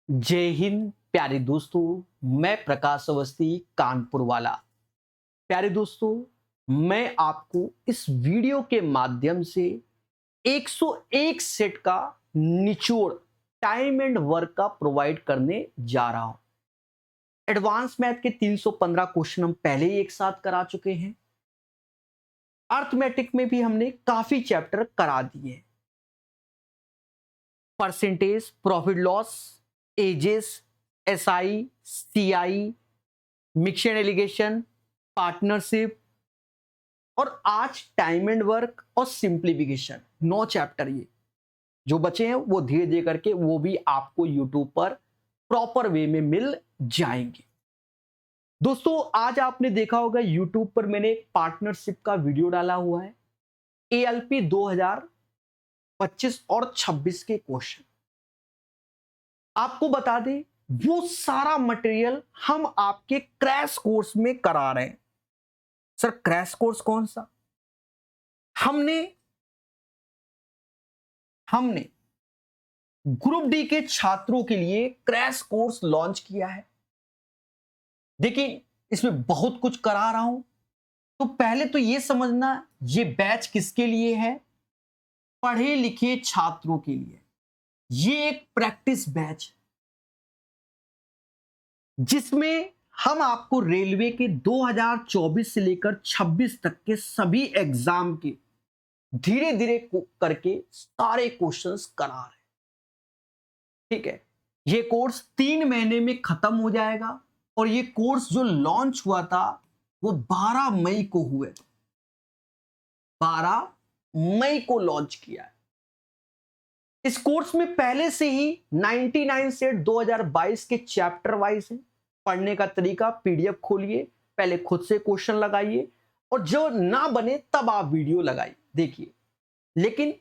जय हिंद प्यारे दोस्तों। मैं प्रकाश अवस्थी कानपुर वाला। प्यारे दोस्तों, मैं आपको इस वीडियो के माध्यम से 101 सेट का निचोड़ टाइम एंड वर्क का प्रोवाइड करने जा रहा हूं। एडवांस मैथ के 315 क्वेश्चन हम पहले ही एक साथ करा चुके हैं। अर्थमेटिक में भी हमने काफी चैप्टर करा दिए हैं। Percentage, profit loss, ages, SI, CI, mix and alligation, partnership और आज टाइम एंड वर्क और सिंप्लीफिकेशन। 9 चैप्टर ये जो बचे हैं वो धीरे धीरे करके वो भी आपको यूट्यूब पर प्रॉपर वे में मिल जाएंगे। दोस्तों, आज आपने देखा होगा यूट्यूब पर मैंने एक पार्टनरशिप का वीडियो डाला हुआ है। एएलपी 2025 और 26 के क्वेश्चन आपको बता दें, वो सारा मटेरियल हम आपके क्रैश कोर्स में करा रहे हैं। सर, क्रैश कोर्स कौन सा? हमने ग्रुप डी के छात्रों के लिए क्रैश कोर्स लॉन्च किया है। देखिए, इसमें बहुत कुछ करा रहा हूं, तो पहले तो यह समझना ये बैच किसके लिए है। पढ़े लिखे छात्रों के लिए ये एक प्रैक्टिस बैच जिसमें हम आपको रेलवे के 2024 से लेकर 26 तक के सभी एग्जाम के धीरे धीरे करके सारे क्वेश्चंस करा रहे हैं। ठीक है, ये कोर्स 3 महीने में खत्म हो जाएगा और ये कोर्स जो लॉन्च हुआ था वो 12 मई को हुए। 12 मई को लॉन्च किया है। इस कोर्स में पहले से ही 99 सेट 2022 के चैप्टर वाइज है। पढ़ने का तरीका पीडीएफ खोलिए, पहले खुद से क्वेश्चन लगाइए और जो ना बने तब आप वीडियो लगाइए देखिए। लेकिन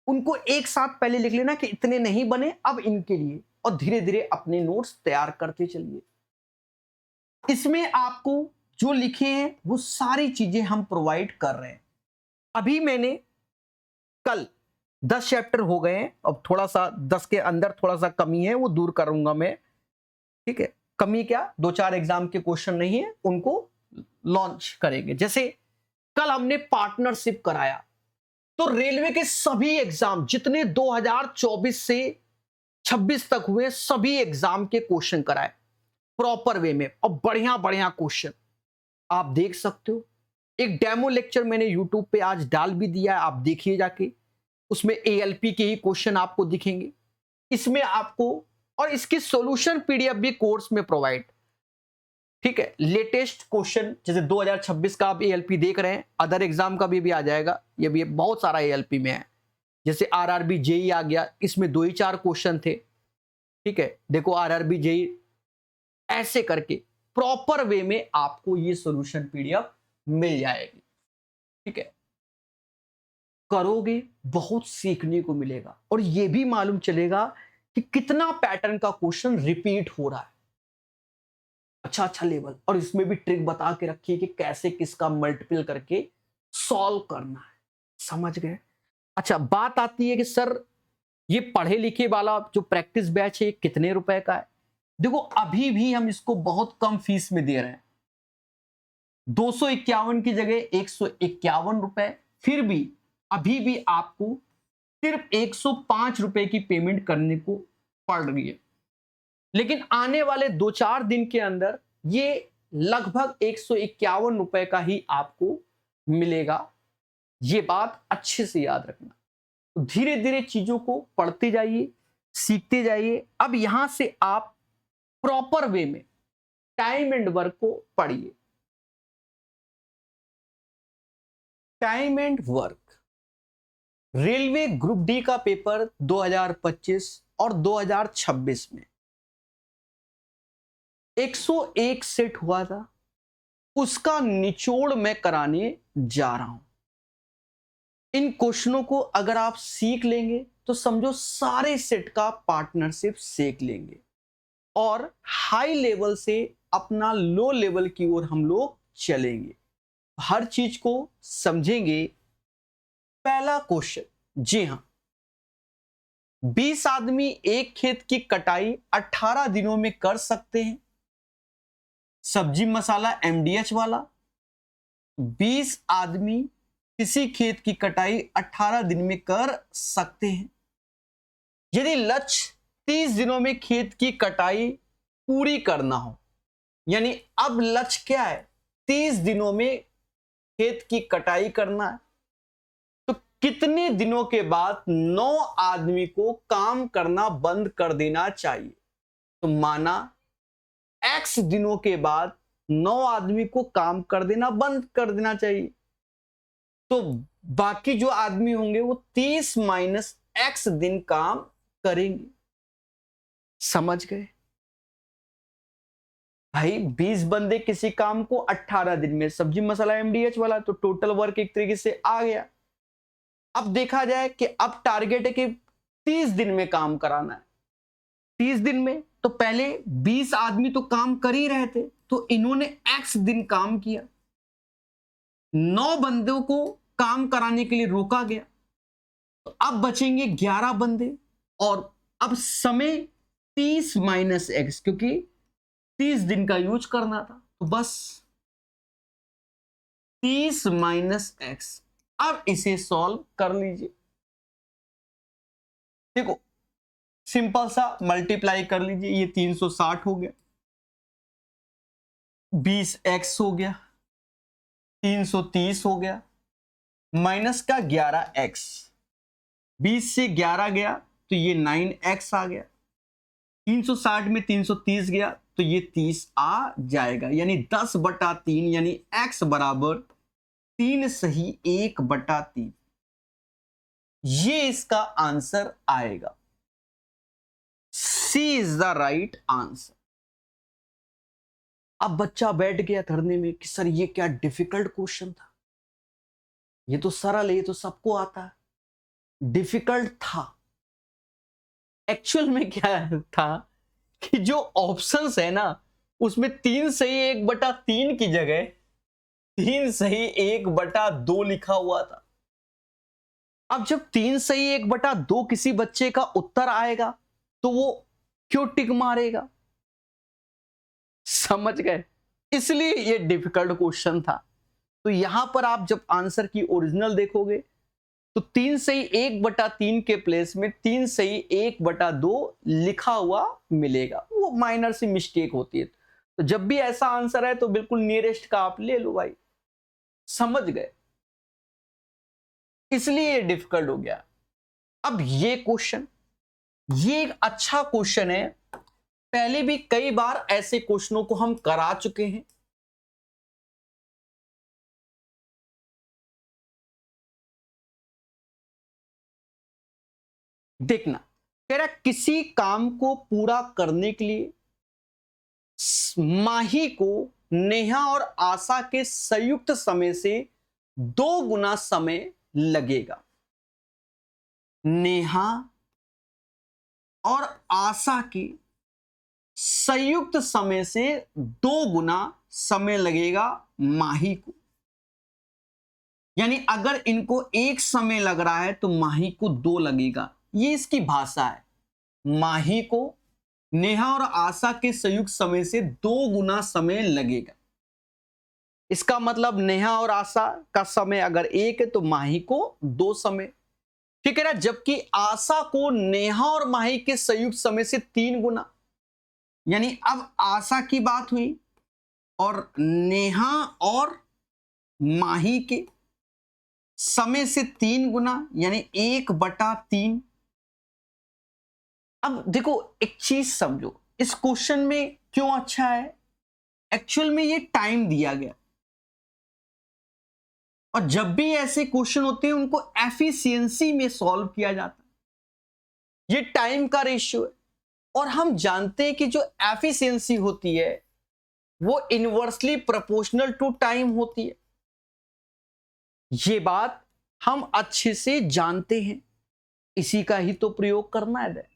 उनको एक साथ पहले लिख लेना कि इतने नहीं बने अब इनके लिए, और धीरे धीरे अपने नोट्स तैयार करते चलिए। इसमें आपको जो लिखे हैं वो सारी चीजें हम प्रोवाइड कर रहे हैं। अभी मैंने कल 10 चैप्टर हो गए हैं, अब थोड़ा सा 10 के अंदर थोड़ा सा कमी है, वो दूर करूंगा मैं। ठीक है, कमी क्या, 2-4 एग्जाम के क्वेश्चन नहीं है, उनको लॉन्च करेंगे। जैसे कल हमने पार्टनरशिप कराया, तो रेलवे के सभी एग्जाम जितने 2024 से 26 तक हुए सभी एग्जाम के क्वेश्चन कराए प्रॉपर वे में, और बढ़िया बढ़िया क्वेश्चन आप देख सकते हो। एक डेमो लेक्चर मैंने यूट्यूब पे आज डाल भी दिया है, आप देखिए जाके। उसमें एएलपी के ही क्वेश्चन आपको दिखेंगे इसमें आपको, और इसकी सॉल्यूशन पीडीएफ भी कोर्स में प्रोवाइड। ठीक है, लेटेस्ट क्वेश्चन जैसे 2026 का आप एएलपी देख रहे हैं, अदर एग्जाम का भी आ जाएगा। ये भी बहुत सारा एएलपी में है। जैसे आरआरबी जेई आ गया, इसमें 2 ही 4 क्वेश्चन थे। ठीक है, देखो आरआरबी जेई ऐसे करके प्रॉपर वे में आपको ये सॉल्यूशन पीडीएफ मिल जाएगी। ठीक है, करोगे बहुत सीखने को मिलेगा और ये भी मालूम चलेगा कि कितना पैटर्न का क्वेश्चन रिपीट हो रहा है। अच्छा लेवल, और इसमें भी ट्रिक बता के रखिए कि कैसे किसका मल्टीपल करके सॉल्व करना है। समझ गए? अच्छा, बात आती है कि सर ये पढ़े लिखे वाला जो प्रैक्टिस बैच है कितने रुपए का है? देखो, अभी भी हम इसको बहुत कम फीस में दे रहे हैं। 251 की जगह 151 रुपए। फिर भी अभी भी आपको सिर्फ 105 रुपए की पेमेंट करने को पड़ रही है। लेकिन आने वाले 2-4 दिन के अंदर ये लगभग 151 रुपए का ही आपको मिलेगा। ये बात अच्छे से याद रखना। तो धीरे धीरे चीजों को पढ़ते जाइए, सीखते जाइए। अब यहां से आप प्रॉपर वे में टाइम एंड वर्क को पढ़िए। Time and work, railway group D का पेपर 2025 और 2026 में 101 सेट हुआ था, उसका निचोड़ मैं कराने जा रहा हूं। इन क्वेश्चनों को अगर आप सीख लेंगे तो समझो सारे सेट का पार्टनरशिप सीख लेंगे और हाई लेवल से अपना लो लेवल की ओर हम लोग चलेंगे। हर चीज को समझेंगे। पहला क्वेश्चन, जी हां, 20 आदमी एक खेत की कटाई 18 दिनों में कर सकते हैं। सब्जी मसाला एमडीएच वाला, 20 आदमी किसी खेत की कटाई 18 दिन में कर सकते हैं। यदि लक्ष्य 30 दिनों में खेत की कटाई पूरी करना हो, यानी अब लक्ष्य क्या है, 30 दिनों में खेत की कटाई करना है, तो कितने दिनों के बाद 9 आदमी को काम करना बंद कर देना चाहिए। तो माना x दिनों के बाद 9 आदमी को काम कर देना बंद कर देना चाहिए, तो बाकी जो आदमी होंगे वो 30 माइनस x दिन काम करेंगे। समझ गए भाई, 20 बंदे किसी काम को 18 दिन में, सब्जी मसाला एमडीएच वाला, तो टोटल वर्क एक तरीके से आ गया। अब देखा जाए कि अब टारगेट है कि 30 दिन में काम कराना है। 30 दिन में तो पहले 20 आदमी तो काम कर ही रहे थे, तो इन्होंने x दिन काम किया, 9 बंदों को काम कराने के लिए रोका गया, तो अब बचेंगे 11 बंदे, और अब समय 30 माइनस एक्स, क्योंकि 30 दिन का यूज करना था, तो बस 30 माइनस एक्स। अब इसे सॉल्व कर लीजिए। देखो सिंपल सा मल्टीप्लाई कर लीजिए, ये 360 हो गया, 20x हो गया, 330 हो गया, माइनस का 11x, 20 से 11 गया तो ये 9x आ गया, 360 में 330 गया तो ये 30 आ जाएगा, यानी 10/3, यानी x बराबर 3 सही 1/3। ये इसका आंसर आएगा। सी इज द राइट आंसर। अब बच्चा बैठ गया धरने में कि सर ये क्या डिफिकल्ट क्वेश्चन था, ये तो सरल है, ये तो सबको आता है। डिफिकल्ट था एक्चुअल में, क्या था कि जो ऑप्शंस है ना उसमें 3 सही 1/3 की जगह 3 सही 1/2 लिखा हुआ था। अब जब 3 सही 1/2 किसी बच्चे का उत्तर आएगा तो वो क्यों टिक मारेगा, समझ गए, इसलिए ये डिफिकल्ट क्वेश्चन था। तो यहां पर आप जब आंसर की ओरिजिनल देखोगे तो 3 सही 1/3 के प्लेस में 3 सही 1/2 लिखा हुआ मिलेगा, वो माइनर सी मिस्टेक होती है। तो जब भी ऐसा आंसर है तो बिल्कुल नियरेस्ट का आप ले लो भाई, समझ गए, इसलिए ये डिफिकल्ट हो गया। अब ये क्वेश्चन, ये एक अच्छा क्वेश्चन है, पहले भी कई बार ऐसे क्वेश्चनों को हम करा चुके हैं। देखना, कह रहा किसी काम को पूरा करने के लिए माही को नेहा और आशा के संयुक्त समय से 2 गुना समय लगेगा। नेहा और आशा के संयुक्त समय से 2 गुना समय लगेगा माही को, यानी अगर इनको एक समय लग रहा है तो माही को 2 लगेगा। ये इसकी भाषा है, माही को नेहा और आशा के संयुक्त समय से 2 गुना समय लगेगा। इसका मतलब नेहा और आशा का समय अगर 1 है तो माही को 2 समय, ठीक है ना, जबकि आशा को नेहा और माही के संयुक्त समय से 3 गुना, यानी अब आशा की बात हुई और नेहा और माही के समय से 3 गुना, यानी 1/3। अब देखो एक चीज समझो, इस क्वेश्चन में क्यों अच्छा है, एक्चुअल में ये टाइम दिया गया, और जब भी ऐसे क्वेश्चन होते हैं उनको एफिशिएंसी में सॉल्व किया जाता है। ये टाइम का रेशियो है, और हम जानते हैं कि जो एफिशिएंसी होती है वो इनवर्सली प्रोपोर्शनल टू टाइम होती है। ये बात हम अच्छे से जानते हैं, इसी का ही तो प्रयोग करना है।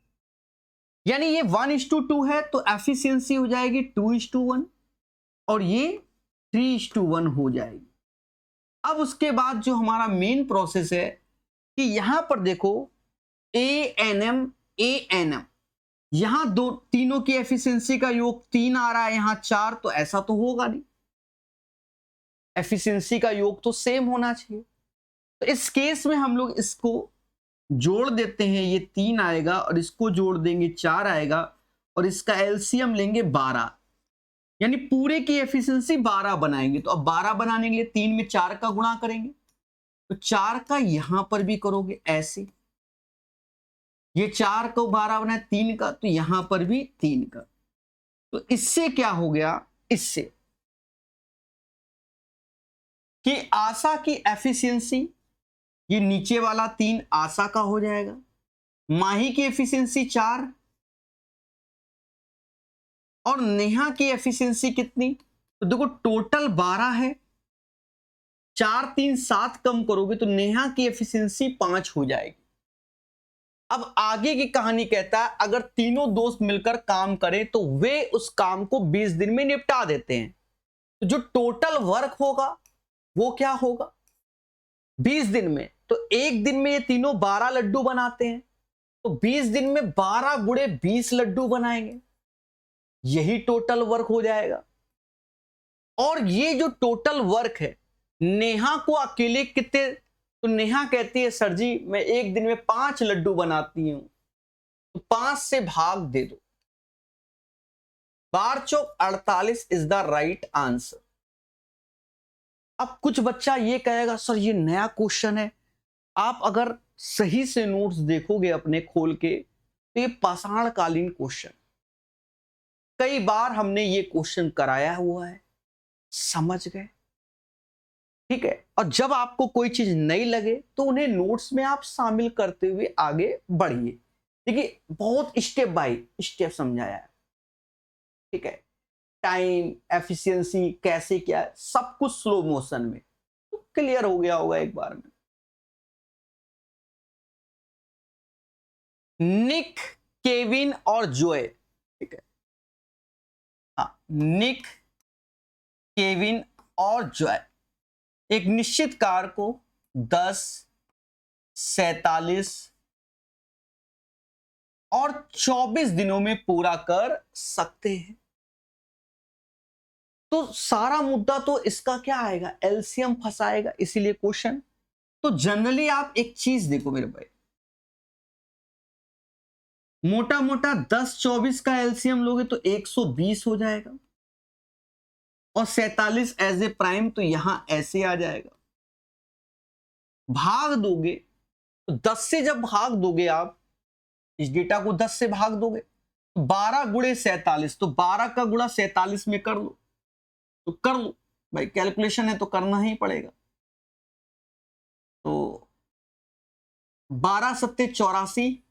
यानी ये 1:2 है तो एफिशिएंसी हो जाएगी 2:1, और ये 3:1 हो जाएगी। अब उसके बाद जो हमारा मेन प्रोसेस है कि यहां पर देखो ANM ANM। यहां दो तीनों की एफिशिएंसी का योग 3 आ रहा है, यहां 4, तो ऐसा तो होगा नहीं, एफिशिएंसी का योग तो सेम होना चाहिए। तो इस केस में हम लोग इसको जोड़ देते हैं, ये 3 आएगा और इसको जोड़ देंगे 4 आएगा और इसका एलसीएम लेंगे 12, यानी पूरे की एफिशिएंसी 12 बनाएंगे। तो अब 12 बनाने के लिए 3 में 4 का गुणा करेंगे, तो 4 का यहां पर भी करोगे ऐसे, ये 4 को 12 बनाए 3 का, तो यहां पर भी 3 का। तो इससे क्या हो गया, इससे कि आशा की एफिशिएंसी, ये नीचे वाला 3 आशा का हो जाएगा, माही की एफिशिएंसी 4 और नेहा की एफिशिएंसी कितनी, तो देखो टोटल 12 है, 4 3 7 कम करोगे तो नेहा की एफिशिएंसी 5 हो जाएगी। अब आगे की कहानी कहता है अगर तीनों दोस्त मिलकर काम करें तो वे उस काम को 20 दिन में निपटा देते हैं। तो जो टोटल वर्क होगा वो क्या होगा 20 दिन में, तो एक दिन में ये तीनों 12 लड्डू बनाते हैं, तो 20 दिन में 12 गुणे 20 लड्डू बनाएंगे, यही टोटल वर्क हो जाएगा। और ये जो टोटल वर्क है नेहा को अकेले कितने, तो नेहा कहती है सर जी मैं एक दिन में 5 लड्डू बनाती हूं, तो 5 से भाग दे दो, 12 चौक 48 इज द राइट आंसर। अब कुछ बच्चा ये कहेगा सर ये नया क्वेश्चन है, आप अगर सही से नोट्स देखोगे अपने खोल के तो ये पाषाणकालीन क्वेश्चन, कई बार हमने ये क्वेश्चन कराया हुआ है, समझ गए, ठीक है। और जब आपको कोई चीज नहीं लगे तो उन्हें नोट्स में आप शामिल करते हुए आगे बढ़िए। देखिए बहुत स्टेप बाय स्टेप समझाया है, ठीक है, टाइम एफिशिएंसी कैसे क्या है सब कुछ स्लो मोशन में, तो क्लियर हो गया होगा एक बार में। निक, केविन और जोए, ठीक है, हाँ निक, केविन और जोए एक निश्चित कार्य को 10, 47 और 24 दिनों में पूरा कर सकते हैं। तो सारा मुद्दा तो इसका क्या आएगा, एलसीएम फंसाएगा, इसीलिए क्वेश्चन। तो जनरली आप एक चीज देखो मेरे भाई, मोटा मोटा 10 24 का एलसीएम लोगे तो 120 हो जाएगा, और 47 एज ए प्राइम तो यहां ऐसे आ जाएगा। भाग दोगे तो 10 से जब भाग दोगे आप इस डेटा को 10 से भाग दोगे तो 12 गुणे 47, तो 12 का गुणा 47 में कर लो, तो कर लो भाई, कैलकुलेशन है तो करना ही पड़ेगा। तो 12 सत्ते 84,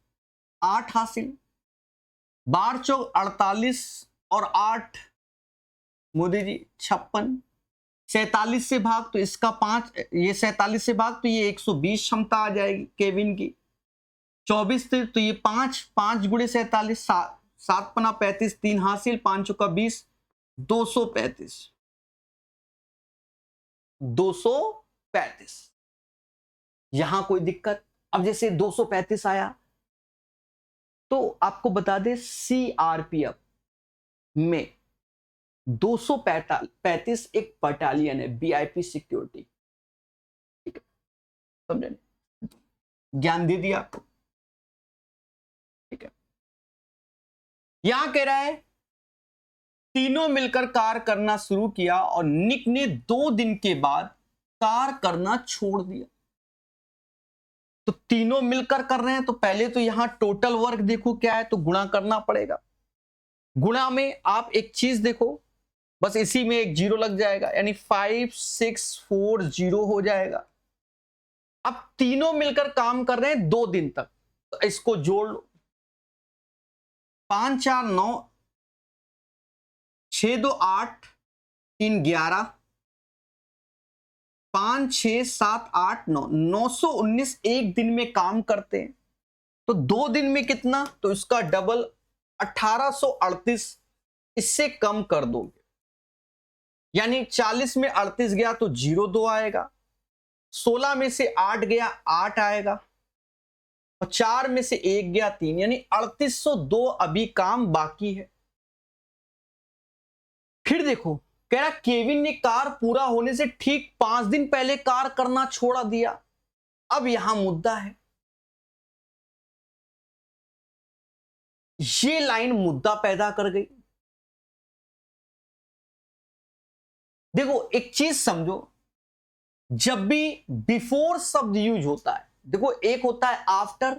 8 हासिल, 12 चौक 48 और 8 मोदी जी 56, 47 से भाग तो इसका 5, ये 47 से भाग तो ये 120 क्षमता आ जाएगी केविन की, 24 थे तो ये 5, 5 गुणे 47, 7 पना 35, 3 हासिल, 5 चौका 20, 235, 235। यहां कोई दिक्कत, अब जैसे 235 आया तो आपको बता दे सीआरपीएफ में 235 एक बटालियन है, वीआईपी सिक्योरिटी, ठीक है, समझे, ज्ञान दे दिया आपको, ठीक है। यहां कह रहा है तीनों मिलकर कार्य करना शुरू किया और निक ने 2 दिन के बाद कार्य करना छोड़ दिया। तो तीनों मिलकर कर रहे हैं तो पहले तो यहां टोटल वर्क देखो क्या है, तो गुणा करना पड़ेगा। गुणा में आप एक चीज देखो, बस इसी में एक 0 लग जाएगा, यानी 5640 हो जाएगा। अब तीनों मिलकर काम कर रहे हैं 2 दिन तक, तो इसको जोड़ लो, 5 4 9, 6 2 8, 3 11, 5 6 7 8 9, 919 एक दिन में काम करते हैं। तो 2 दिन में कितना, तो इसका डबल 1838, इससे कम कर दोगे, यानी 40 में 38 गया तो 02 आएगा, 16 में से 8 गया 8 आएगा, और 4 में से 1 गया 3, यानी 3802 अभी काम बाकी है। फिर देखो, कह रहा केविन ने कार पूरा होने से ठीक 5 दिन पहले कार करना छोड़ा दिया। अब यहां मुद्दा है, ये लाइन मुद्दा पैदा कर गई। देखो एक चीज समझो, जब भी बिफोर शब्द यूज होता है, देखो एक होता है आफ्टर,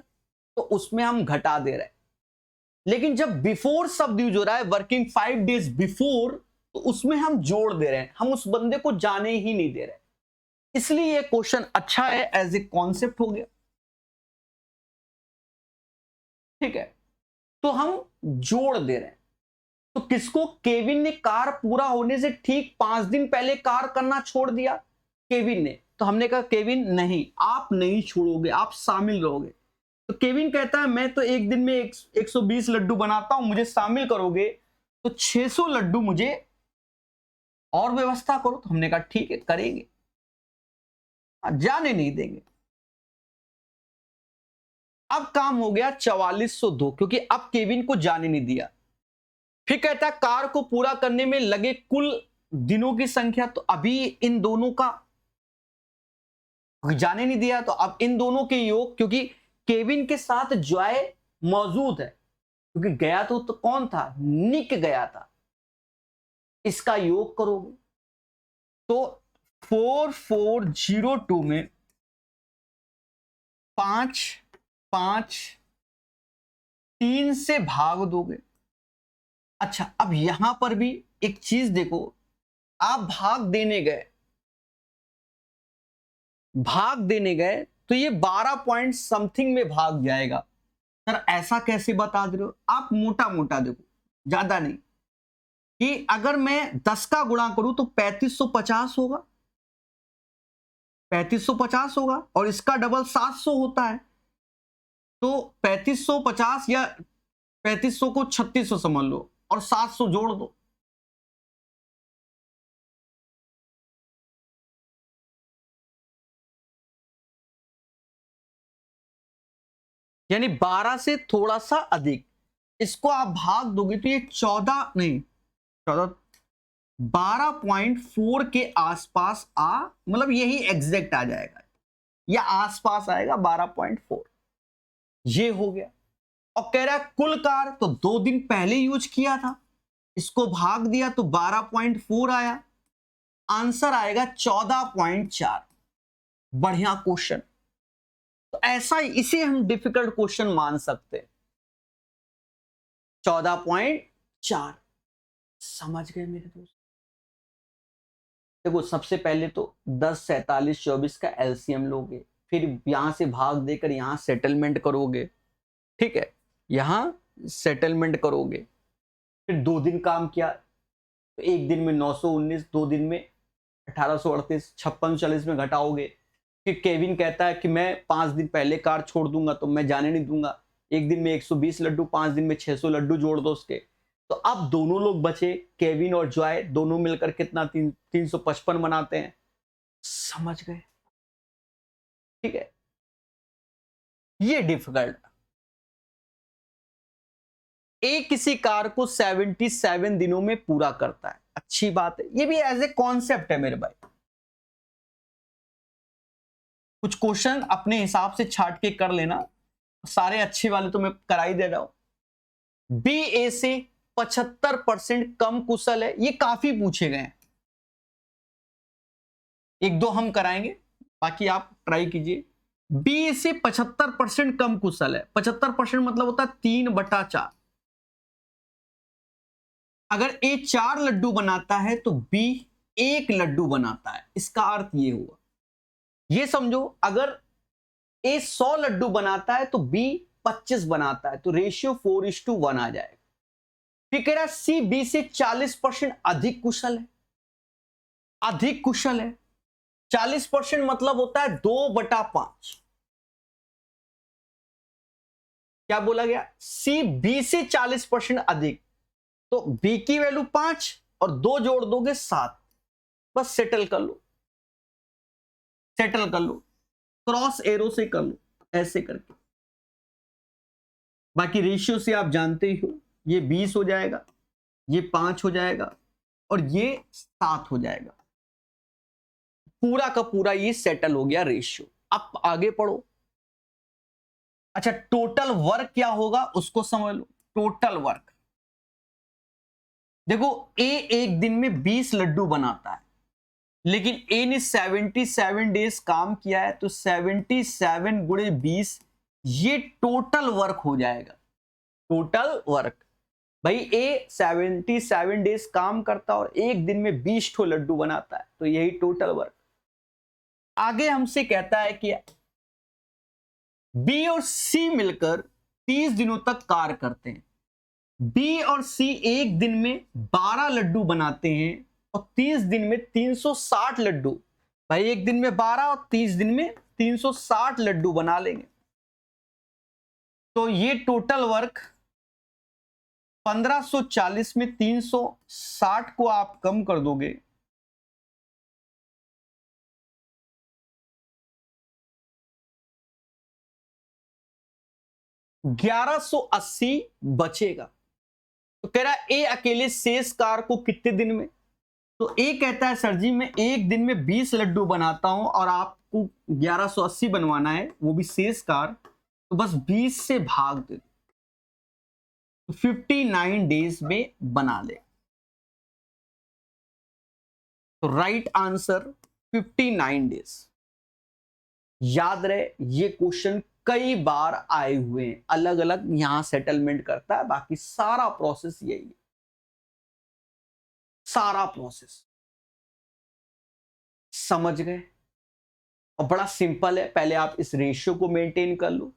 तो उसमें हम घटा दे रहे हैं, लेकिन जब बिफोर शब्द यूज हो रहा है वर्किंग 5 डेज बिफोर, तो उसमें हम जोड़ दे रहे हैं, हम उस बंदे को जाने ही नहीं दे रहे। इसलिए ये क्वेश्चन अच्छा है, एज ए कॉन्सेप्ट हो गया। ठीक है, तो हम जोड़ दे रहे हैं। तो किसको? केविन ने कार पूरा होने से ठीक 5 दिन पहले कार करना छोड़ दिया, केविन ने। तो हमने कहा केविन नहीं, आप नहीं छोड़ोगे, आप शामिल रहोगे। तो केविन कहता है मैं तो एक दिन में 120 लड्डू बनाता हूं, मुझे शामिल करोगे तो 600 लड्डू मुझे और व्यवस्था करो। तो हमने कहा ठीक है करेंगे, जाने नहीं देंगे। अब काम हो गया 4402, क्योंकि अब केविन को जाने नहीं दिया। फिर कहता है कार को पूरा करने में लगे कुल दिनों की संख्या, तो अभी इन दोनों का जाने नहीं दिया, तो अब इन दोनों के योग, क्योंकि केविन के साथ जॉय मौजूद है, क्योंकि गया तो कौन था? निक गया था। इसका योग करोगे तो 4402 में 5 5 3 से भाग दोगे। अच्छा, अब यहां पर भी एक चीज देखो, आप भाग देने गए तो ये 12 पॉइंट समथिंग में भाग जाएगा। सर ऐसा कैसे बता दे रहे हो? आप मोटा मोटा देखो, ज्यादा नहीं, कि अगर मैं 10 का गुणा करूं तो 3550 होगा, 3550 होगा, और इसका डबल 700 होता है। तो 3550 या 3500 को 3600 समझ लो और 700 जोड़ दो, यानी 12 से थोड़ा सा अधिक। इसको आप भाग दोगे तो ये 14 नहीं, 14 12.4 के आसपास मतलब यही एग्जैक्ट आ जाएगा, या आसपास आएगा 12.4। ये हो गया। और कह रहा है कुल कार तो 2 दिन पहले यूज किया था, इसको भाग दिया तो 12.4 आया, आंसर आएगा 14.4। बढ़िया क्वेश्चन। तो ऐसा इसे हम डिफिकल्ट क्वेश्चन मान सकते हैं। 14.4 समझ गए मेरे दोस्त? देखो सबसे पहले तो 10, 47, 24 का एलसीएम लोगे, फिर यहां से भाग देकर यहां सेटलमेंट करोगे। ठीक है, यहां सेटलमेंट करोगे, फिर 2 दिन काम किया तो 1 दिन में 919, 2 दिन में 1838, 5640 में घटाओगे। फिर केविन कहता है कि मैं 5 दिन पहले कार छोड़ दूंगा, तो मैं जाने नहीं दूंगा। 1 दिन में 120 लड्डू, 5 दिन में 600 लड्डू जोड़ दो उसके। तो अब दोनों लोग बचे, केविन और जॉय, दोनों मिलकर कितना 355 बनाते हैं। समझ गए? ठीक है, ये डिफिकल्ट। किसी कार को 77 दिनों में पूरा करता है, अच्छी बात है, ये भी एज ए कॉन्सेप्ट है मेरे भाई। कुछ क्वेश्चन अपने हिसाब से छाट के कर लेना, सारे अच्छे वाले तो मैं करा ही दे रहा हूं। बी ए से 75% कम कुशल है, ये काफी पूछे गए हैं, 1-2 हम कराएंगे, बाकी आप ट्राई कीजिए। बी से 75% कम कुशल है, 75% मतलब होता है 3/4। अगर ए 4 लड्डू बनाता है तो बी 1 लड्डू बनाता है, इसका अर्थ ये हुआ। ये समझो, अगर ए 100 लड्डू बनाता है तो बी 25 बनाता है, तो रेशियो 4:1 आ जाएगा। फिर कह रहा है सी बी से 40% अधिक कुशल है, अधिक कुशल है, 40% मतलब होता है 2/5। क्या बोला गया? सी बी से 40% अधिक, तो बी की वैल्यू 5 और 2 जोड़ दोगे 7, बस सेटल कर लो, सेटल कर लो, क्रॉस एरो से कर लो, ऐसे करके। बाकी रेशियो से आप जानते ही हो, ये 20 हो जाएगा, ये 5 हो जाएगा और ये 7 हो जाएगा। पूरा का पूरा ये सेटल हो गया रेशियो। अब आगे पढ़ो। अच्छा, टोटल वर्क क्या होगा उसको समझ लो। टोटल वर्क देखो, ए एक दिन में 20 लड्डू बनाता है, लेकिन ए ने 77 डेज काम किया है, तो 77 गुणे 20 ये टोटल वर्क हो जाएगा। टोटल वर्क भाई, ए 77 डेज काम करता और एक दिन में 20 ठो लड्डू बनाता है, तो यही टोटल वर्क। आगे हमसे कहता है कि बी और सी मिलकर 30 दिनों तक कार्य करते हैं। बी और सी एक दिन में 12 लड्डू बनाते हैं और 30 दिन में 360 लड्डू। भाई एक दिन में 12 और 30 दिन में 360 लड्डू बना लेंगे, तो ये टोटल वर्क 1540 में 360 को आप कम कर दोगे, $1180 बचेगा। तो कह रहा है ए अकेले शेष कार्य को कितने दिन में, तो ए कहता है सर जी मैं एक दिन में 20 लड्डू बनाता हूं और आपको 1180 बनवाना है, वो भी शेष कार्य, तो बस 20 से भाग दे, तो 59 डेज में बना ले। तो राइट आंसर 59 डेज। याद रहे ये क्वेश्चन कई बार आए हुए हैं, अलग अलग यहां सेटलमेंट करता है, बाकी सारा प्रोसेस यही है, सारा प्रोसेस समझ गए। और बड़ा सिंपल है, पहले आप इस रेशियो को मेंटेन कर लो।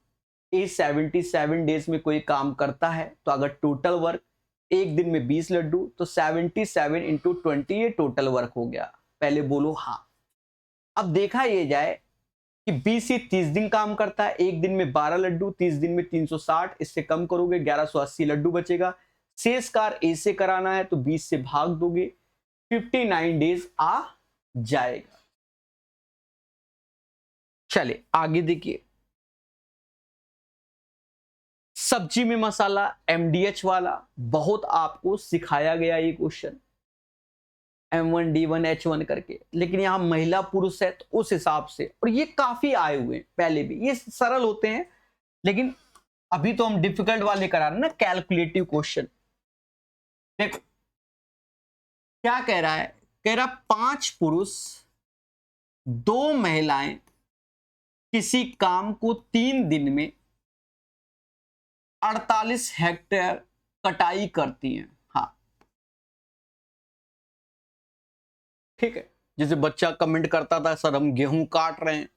ए 77 डेज में कोई काम करता है, तो अगर टोटल वर्क एक दिन में 20 लड्डू, तो 77 इंटू 20 ये टोटल वर्क हो गया। पहले बोलो हाँ। अब देखा ये जाए कि 20 से 30 दिन काम करता है, एक दिन में 12 लड्डू, 30 दिन में 360, इससे कम करोगे 1180 लड्डू बचेगा। शेष कार्य ए से कराना है, तो 20 से भाग दोगे, 59 डेज आ जाएगा। चले आगे देखिए, सब्जी में मसाला MDH वाला बहुत आपको सिखाया गया ये क्वेश्चन, M1 D1 H1 करके, लेकिन यहां महिला पुरुष है तो उस हिसाब से, और ये काफी आए हुए हैं पहले भी, ये सरल होते हैं, लेकिन अभी तो हम डिफिकल्ट वाले करा रहे हैं ना, कैलकुलेटिव क्वेश्चन। देखो क्या कह रहा है, कह रहा 5 पुरुष 2 महिलाएं किसी काम को 3 दिन में 48 हेक्टेयर कटाई करती हैं। हाँ ठीक है, जैसे बच्चा कमेंट करता था सर हम गेहूं काट रहे हैं,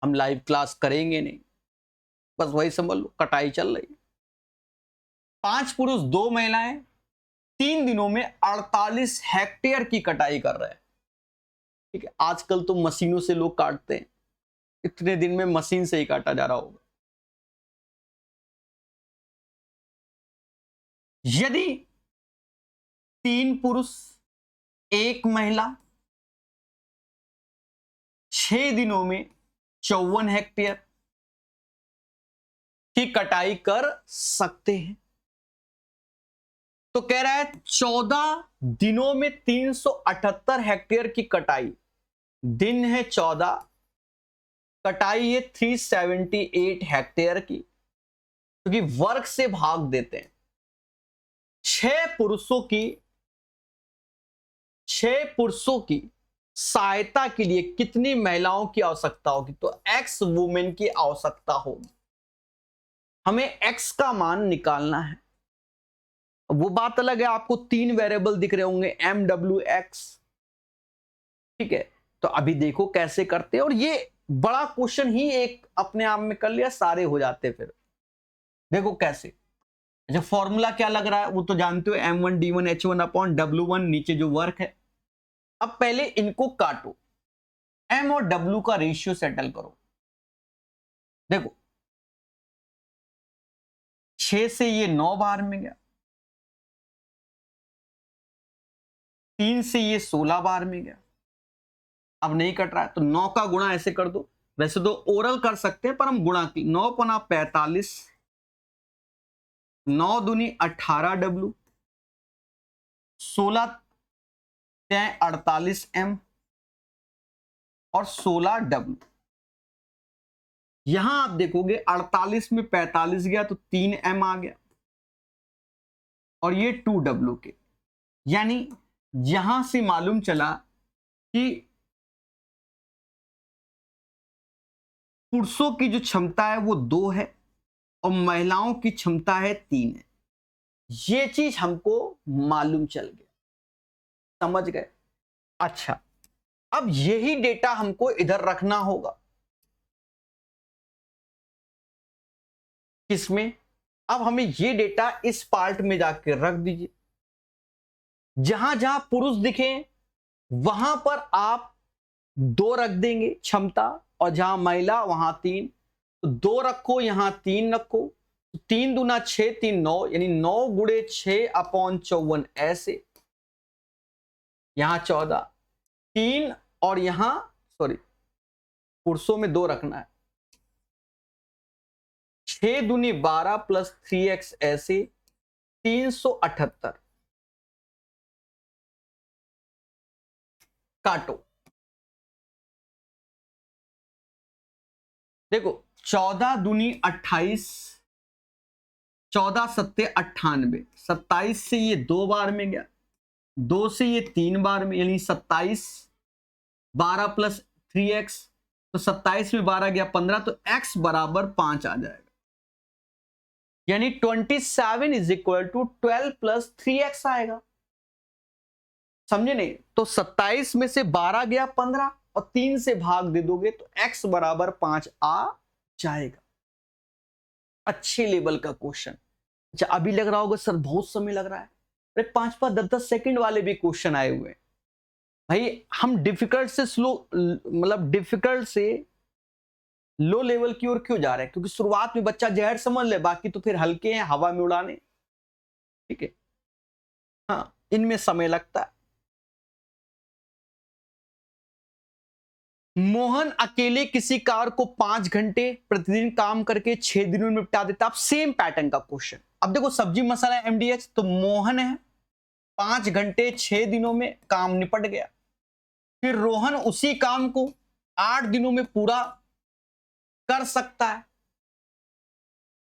हम लाइव क्लास करेंगे नहीं, बस वही समझ लो, कटाई चल रही है। 5 पुरुष 2 महिलाएं 3 दिनों में 48 हेक्टेयर की कटाई कर रहे हैं। ठीक है, आजकल तो मशीनों से लोग काटते हैं, इतने दिन में मशीन से ही काटा जा रहा होगा। यदि 3 पुरुष 1 महिला 6 दिनों में 54 हेक्टेयर की कटाई कर सकते हैं, तो कह रहा है 14 दिनों में 378 हेक्टेयर की कटाई, दिन है 14, कटाई है 378 हेक्टेयर की, क्योंकि वर्क से भाग देते हैं। 6 पुरुषों की सहायता के लिए कितनी महिलाओं की आवश्यकता होगी, तो X वुमेन की आवश्यकता होगी। हमें X का मान निकालना है। वो बात अलग है, आपको 3 वेरिएबल दिख रहे होंगे MWX, ठीक है, तो अभी देखो कैसे करते हैं, और ये बड़ा क्वेश्चन ही एक अपने आप में कर लिया सारे हो जाते। फिर देखो कैसे, अच्छा फॉर्मूला क्या लग रहा है वो तो जानते हो, M1 D1 H1 upon W1, नीचे जो वर्क है। अब पहले इनको काटो, M और W का रेशियो सेटल करो। देखो 6 से ये 9 बार में गया, 3 से ये 16 बार में गया, अब नहीं कट रहा है तो 9 का गुणा ऐसे कर दो। वैसे तो ओरल कर सकते हैं पर हम गुणा की, 9 पना 45 9 दूनी 18W, 16 तय 48M और 16W। यहां आप देखोगे 48 में 45 गया तो 3M आ गया और ये 2W के, यानी यहां से मालूम चला कि पुरुषों की जो क्षमता है वो 2 है और महिलाओं की क्षमता है 3 है। ये चीज हमको मालूम चल गया, समझ गए। अच्छा, अब यही डेटा हमको इधर रखना होगा, किसमें? अब हमें ये डेटा इस पार्ट में जाके रख दीजिए। जहां जहां पुरुष दिखे वहां पर आप 2 रख देंगे क्षमता, और जहां महिला वहां 3, तो 2 रखो, यहां 3 रखो, तो 3 दूना 6, 3 9, यानी 9 गुणे 6/54 ऐसे, यहां 14, 3 और यहां सॉरी पुरुषों में 2 रखना है, 6 दूनी 12 प्लस 3x ऐसे 378। काटो, देखो 14 दूनी 28, 14 सत्ते 98, 27 से ये 2 बार में गया, 2 से ये 3 बार में, यानी 27, 12 प्लस 3x, तो 27 में 12 गया 15, तो x बराबर 5 आ जाएगा, यानी 27 is equal to 12 plus 3x आएगा। समझे नहीं? तो 27 में से 12 गया 15 और 3 से भाग दे दोगे तो x बराबर 5 आ जाएगा। अच्छे लेवल का क्वेश्चन। अच्छा, अभी लग रहा होगा सर बहुत समय लग रहा है, अरे 5-5 10-10 सेकंड वाले भी क्वेश्चन आए हुए हैं भाई। हम डिफिकल्ट से स्लो, मतलब डिफिकल्ट से लो लेवल की ओर क्यों जा रहे हैं? क्योंकि शुरुआत में बच्चा जहर समझ ले, बाकी तो फिर हल्के हैं, हवा में उड़ाने। ठीक है, हाँ, इनमें समय लगता है। मोहन अकेले किसी कार को 5 घंटे प्रतिदिन काम करके 6 दिनों में निपटा देता। अब सेम पैटर्न का क्वेश्चन। अब देखो सब्जी मसाला MDH, तो मोहन है 5 घंटे 6 दिनों में काम निपट गया। फिर रोहन उसी काम को 8 दिनों में पूरा कर सकता है,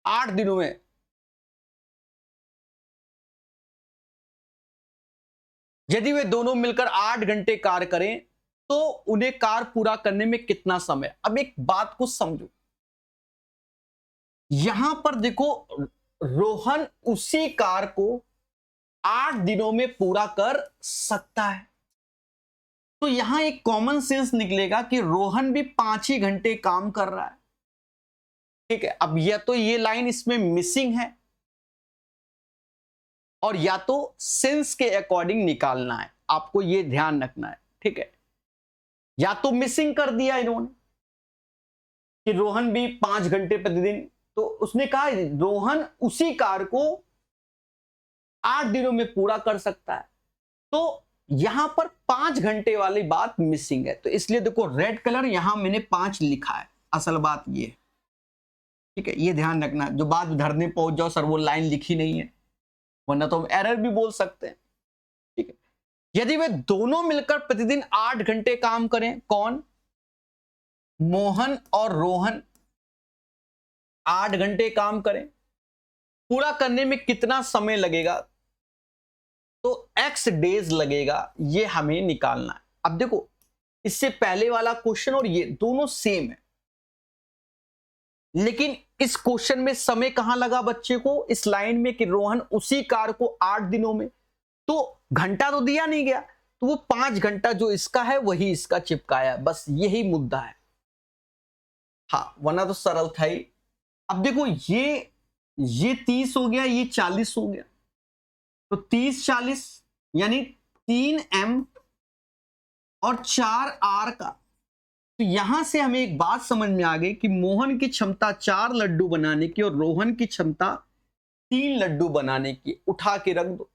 8 दिनों में। यदि वे दोनों मिलकर 8 घंटे कार्य करें तो उन्हें कार्य पूरा करने में कितना समय? अब एक बात को समझो, यहां पर देखो रोहन उसी कार्य को 8 दिनों में पूरा कर सकता है, तो यहां एक कॉमन सेंस निकलेगा कि रोहन भी 5 ही घंटे काम कर रहा है। ठीक है, अब या तो ये लाइन इसमें मिसिंग है और या तो सेंस के अकॉर्डिंग निकालना है, आपको ये ध्यान रखना है। ठीक है, या तो मिसिंग कर दिया इन्होंने कि रोहन भी 5 घंटे प्रतिदिन, तो उसने कहा रोहन उसी कार्य को 8 दिनों में पूरा कर सकता है, तो यहां पर 5 घंटे वाली बात मिसिंग है। तो इसलिए देखो रेड कलर यहां मैंने 5 लिखा है, असल बात ये। ठीक है, ये ध्यान रखना, जो बात धरने पहुंच जाओ सर वो लाइन लिखी नहीं है, वरना तो हम एरर भी बोल सकते हैं। ठीक है, यदि वे दोनों मिलकर प्रतिदिन 8 घंटे काम करें, कौन? मोहन और रोहन 8 घंटे काम करें, पूरा करने में कितना समय लगेगा? तो x डेज लगेगा, ये हमें निकालना है। अब देखो इससे पहले वाला क्वेश्चन और ये दोनों सेम है, लेकिन इस क्वेश्चन में समय कहां लगा बच्चे को? इस लाइन में कि रोहन उसी कार्य को 8 दिनों में, तो घंटा तो दिया नहीं गया, तो वो 5 घंटा जो इसका है वही इसका चिपकाया, बस यही मुद्दा है। हाँ, वरना तो सरल था ही। अब देखो ये 30 हो गया, ये 40 हो गया, तो 30-40 यानी 3M और 4R का। तो यहां से हमें एक बात समझ में आ गई कि मोहन की क्षमता 4 लड्डू बनाने की और रोहन की क्षमता 3 लड्डू बनाने की। उठा के रख दो,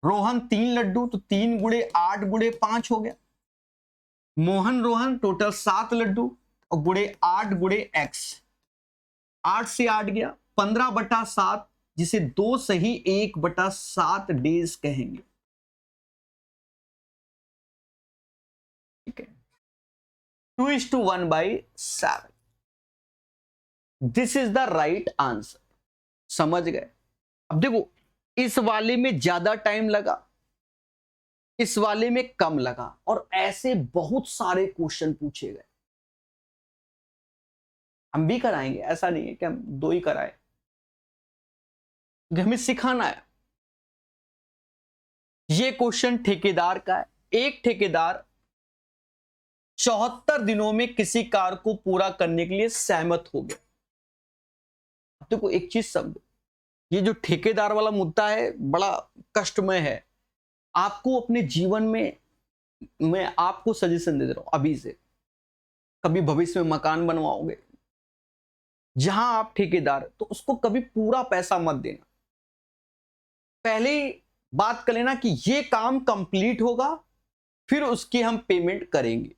रोहन 3 लड्डू, तो 3 गुणे 8 गुणे 5 हो गया। मोहन रोहन टोटल 7 लड्डू और गुणे 8 गुणे x, 8 से 8 गया, 15/7 जिसे 2 सही 1/7 डेज कहेंगे। ठीक है, 2:1/7, this is the right answer. समझ गए? अब देखो, इस वाले में ज्यादा टाइम लगा, इस वाले में कम लगा, और ऐसे बहुत सारे क्वेश्चन पूछे गए। हम भी कराएंगे, ऐसा नहीं है कि हम 2 ही कराए, हमें सिखाना है। ये क्वेश्चन ठेकेदार का है। एक ठेकेदार 74 दिनों में किसी कार्य को पूरा करने के लिए सहमत हो गया। देखो एक चीज समझो, ये जो ठेकेदार वाला मुद्दा है बड़ा कष्टमय है। आपको अपने जीवन में, मैं आपको सजेशन दे रहा हूं अभी से, कभी भविष्य में मकान बनवाओगे, जहां आप ठेकेदार, तो उसको कभी पूरा पैसा मत देना। पहले ही बात कर लेना कि ये काम कंप्लीट होगा, फिर उसकी हम पेमेंट करेंगे,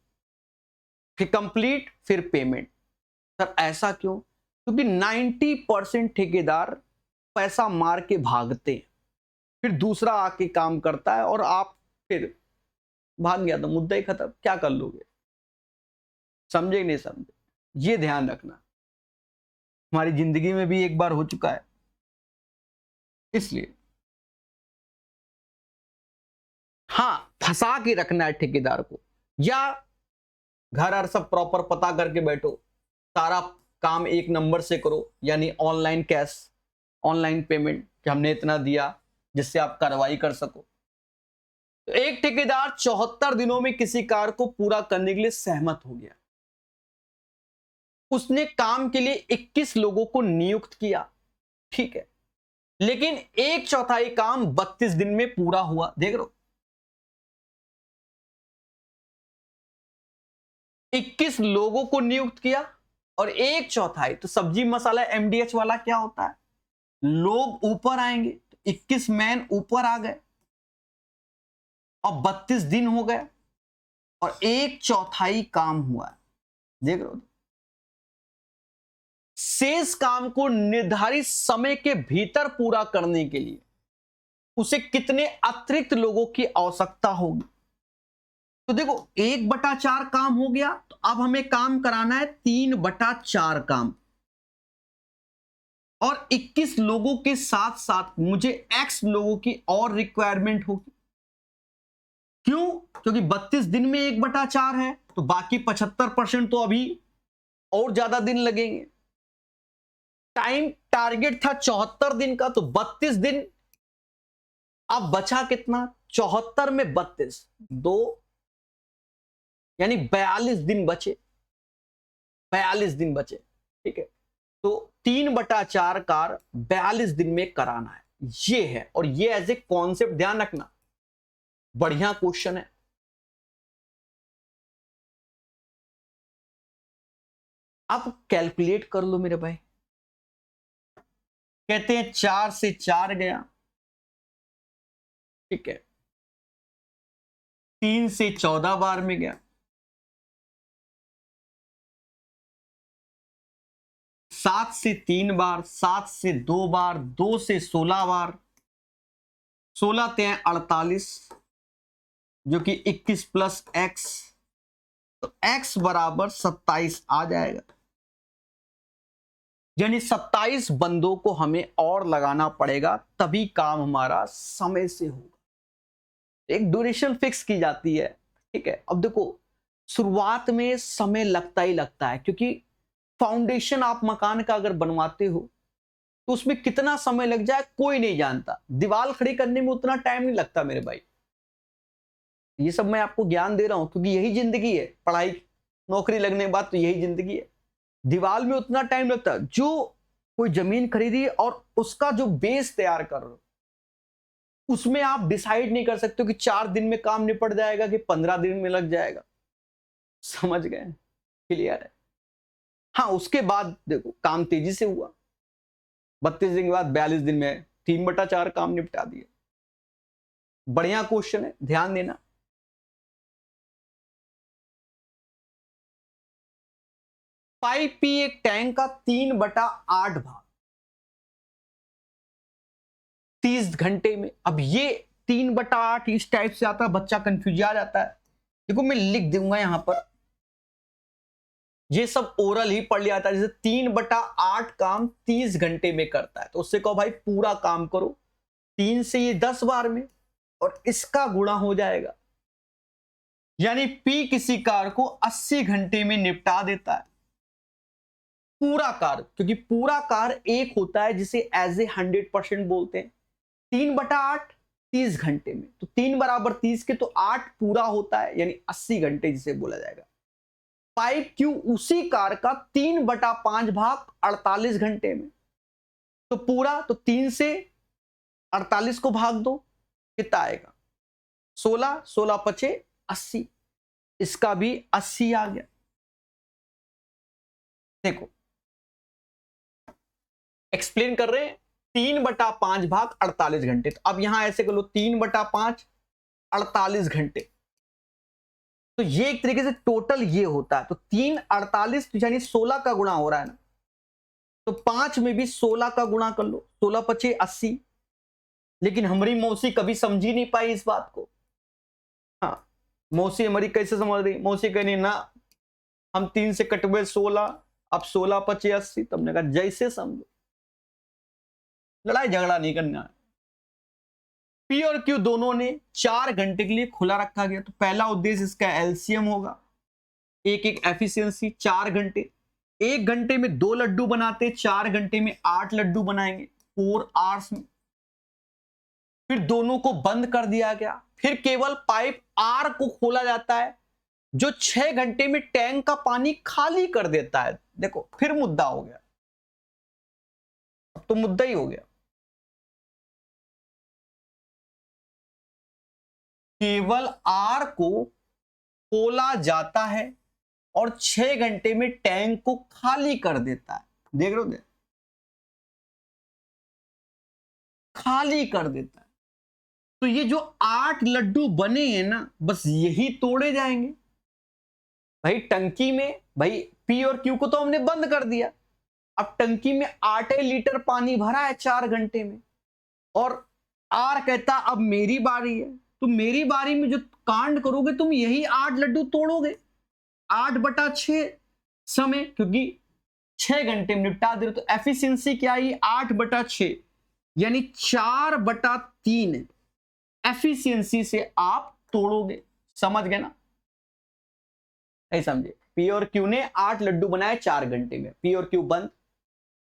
फिर कंप्लीट फिर पेमेंट। सर ऐसा क्यों? क्योंकि 90% ठेकेदार पैसा मार के भागते हैं, फिर दूसरा आके काम करता है और आप फिर भाग गया तो मुद्दा ही खत्म, क्या कर लोगे? समझे कि नहीं समझे? ये ध्यान रखना, हमारी जिंदगी में भी एक बार हो चुका है, इसलिए हाँ फंसा के रखना है ठेकेदार को, या घर और सब प्रॉपर पता करके बैठो, सारा काम एक नंबर से करो, यानी ऑनलाइन कैश, ऑनलाइन पेमेंट कि हमने इतना दिया, जिससे आप कार्रवाई कर सको। तो एक ठेकेदार 74 दिनों में किसी कार्य को पूरा करने के लिए सहमत हो गया। उसने काम के लिए 21 लोगों को नियुक्त किया, ठीक है, लेकिन 1/4 काम 32 दिन में पूरा हुआ। देख रहे हो, 21 लोगों को नियुक्त किया और 1/4, तो सब्जी मसाला एमडीएच वाला क्या होता है, लोग ऊपर आएंगे, तो 21 मैन ऊपर आ गए और 32 दिन हो गए और 1/4 काम हुआ है। देख रहे हो, शेष काम को निर्धारित समय के भीतर पूरा करने के लिए उसे कितने अतिरिक्त लोगों की आवश्यकता होगी? तो देखो 1/4 काम हो गया, तो अब हमें काम कराना है 3/4 काम, और 21 लोगों के साथ साथ मुझे x लोगों की और रिक्वायरमेंट होगी। क्यों? क्योंकि 32 दिन में 1/4 है, तो बाकी 75% तो अभी और ज्यादा दिन लगेंगे। टाइम टारगेट था 74 दिन का, तो 32 दिन। अब बचा कितना? 74 में 32, 2, यानी 42 दिन बचे, 42 दिन बचे, ठीक है। तो 3/4 कार 42 दिन में कराना है, ये है। और ये एज ए कॉन्सेप्ट ध्यान रखना, बढ़िया क्वेश्चन है। आप कैलकुलेट कर लो मेरे भाई। कहते हैं 4 से 4 गया, ठीक है, 3 से 14 बार में गया, 7 से 3 बार, 7 से 2 बार, 2 से 16 बार, 16 3 48, जो कि 21 प्लस x, तो x बराबर 27 आ जाएगा। यानी 27 बंदों को हमें और लगाना पड़ेगा, तभी काम हमारा समय से होगा। एक ड्यूरेशन फिक्स की जाती है, ठीक है। अब देखो, शुरुआत में समय लगता ही लगता है, क्योंकि फाउंडेशन आप मकान का अगर बनवाते हो तो उसमें कितना समय लग जाए कोई नहीं जानता। दीवार खड़ी करने में उतना टाइम नहीं लगता मेरे भाई। ये सब मैं आपको ज्ञान दे रहा हूं, क्योंकि यही जिंदगी है, पढ़ाई नौकरी लगने के बाद तो यही जिंदगी है। दीवार में उतना टाइम लगता है। जो कोई जमीन खरीदी और उसका जो बेस तैयार कर रहे हो, उसमें आप डिसाइड नहीं कर सकते हो कि 4 दिन में काम निपट जाएगा कि 15 दिन में लग जाएगा। समझ गए? क्लियर है? हाँ, उसके बाद देखो काम तेजी से हुआ, 32 दिन के बाद 42 दिन में 3/4 काम निपटा दिया। बढ़िया क्वेश्चन है, ध्यान देना। 5p एक टैंक का 3/8 भाग, 30 घंटे में। अब ये 3/8 इस टाइप से आता है, बच्चा कंफ्यूज आ जाता है। देखो मैं लिख दूंगा यहां पर, ये सब ओरल ही पढ़ लिया था। जैसे 3/8 काम 30 घंटे में करता है, तो उससे कहो भाई पूरा काम करो 3 से ये 10 बार में, और इसका गुणा हो जाएगा। यानी P किसी कार्य को 80 घंटे में निपटा देता है, पूरा कार्य, क्योंकि पूरा कार्य एक होता है जिसे एज ए 100% बोलते हैं। 3/8 30 घंटे में, तो 3 बराबर 30 के, तो 8 पूरा होता है, यानी 80 घंटे जिसे बोला जाएगा। पाइप Q उसी कार्य का 3/5 भाग 48 घंटे में, तो पूरा, तो 3 से 48 को भाग दो, कितना आएगा 16, 16 पचे 80, इसका भी 80 आ गया। देखो एक्सप्लेन कर रहे हैं, 3/5 भाग 48 घंटे, तो अब यहां ऐसे कर लो 3/5 48 घंटे, तो ये एक तरीके से टोटल ये होता है। तो 3 48 यानी 16 का गुणा हो रहा है ना, तो 5 में भी 16 का गुणा कर लो, 16 पचे 80। लेकिन हमारी मौसी कभी समझी नहीं पाई इस बात को। हाँ, मौसी हमारी कैसे समझ रही, मौसी कहनी ना हम 3 से कटवे 16, अब 16 पचे 80। तब ने कहा जैसे समझो, लड़ाई झगड़ा नहीं करना है। P और Q दोनों ने 4 घंटे के लिए खुला रखा गया, तो पहला उद्देश्य इसका एलसीएम होगा, एक एक एफिशिएंसी 4 घंटे। 1 घंटे में 2 लड्डू बनाते, 4 घंटे में 8 लड्डू बनाएंगे 4 आवर्स में। फिर दोनों को बंद कर दिया गया, फिर केवल पाइप R को खोला जाता है, जो 6 घंटे में टैंक का पानी खाली कर देता है। देखो फिर मुद्दा हो गया, अब तो मुद्दा ही हो गया। केवल R को खोला जाता है और 6 घंटे में टैंक को खाली कर देता है। देख रहे हो, खाली कर देता है। तो ये जो 8 लड्डू बने हैं ना, बस यही तोड़े जाएंगे भाई टंकी में। भाई P और Q को तो हमने बंद कर दिया, अब टंकी में 8 लीटर पानी भरा है 4 घंटे में, और R कहता अब मेरी बारी है, तो मेरी बारी में जो कांड करोगे तुम यही 8 लड्डू तोड़ोगे 8/6 समय, क्योंकि 6 घंटे में निपटा दे रहे। तो एफिशिएंसी क्या आई 8/6, यानी 4/3 एफिशिएंसी से आप तोड़ोगे। समझ गए ना, नहीं समझे? P और Q ने 8 लड्डू बनाए 4 घंटे में, P और Q बंद।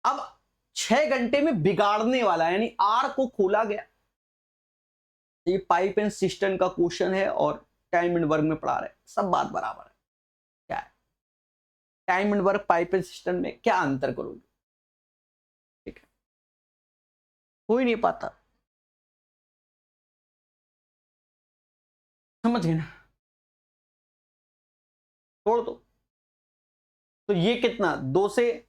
अब 6 घंटे में बिगाड़ने वाला, यानी R को खोला गया। ये पाइप एंड सिस्टम का क्वेश्चन है और टाइम एंड वर्क में पढ़ा रहे, सब बात बराबर है। क्या है time and work, pipe and system में क्या अंतर करोगे? ठीक है, हो ही नहीं पाता, समझ गए ना, छोड़ दो। तो ये कितना 2 से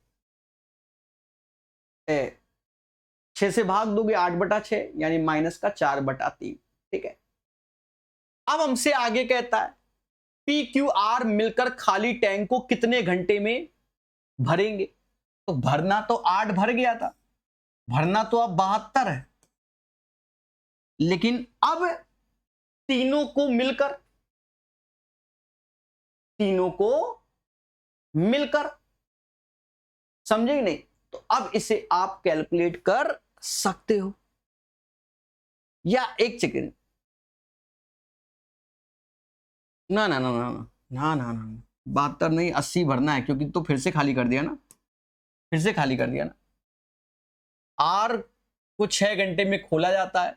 6 से भाग दोगे 8/6, यानी माइनस का 4/3। ठीक है, अब हमसे आगे कहता है PQR मिलकर खाली टैंक को कितने घंटे में भरेंगे? तो भरना तो 8 भर गया था, भरना तो अब 72 है, लेकिन अब तीनों को मिलकर समझे नहीं, तो अब इसे आप कैलकुलेट कर सकते हो। या एक सेकेंड, ना ना ना ना ना ना ना 72 नहीं 80 भरना है, क्योंकि तो फिर से खाली कर दिया ना, R को 6 घंटे में खोला जाता है,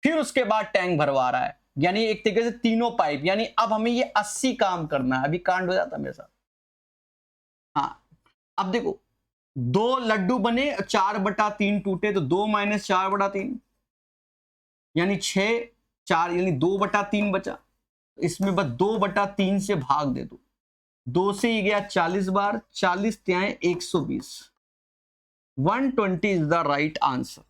फिर उसके बाद टैंक भरवा रहा है, यानी एक तरीके से तीनों पाइप, यानी अब हमें ये 80 काम करना है। अभी कांड हो जाता मेरे साथ। हाँ, अब देखो 2 लड्डू बने 4/3 टूटे, तो 2 - 4/3 यानी 6, 4 यानी 2/3 बचा। इसमें बस 2/3 से भाग दे दो, 2 से ही गया 40 बार, 40 त्याए 120, 120 इज द राइट आंसर।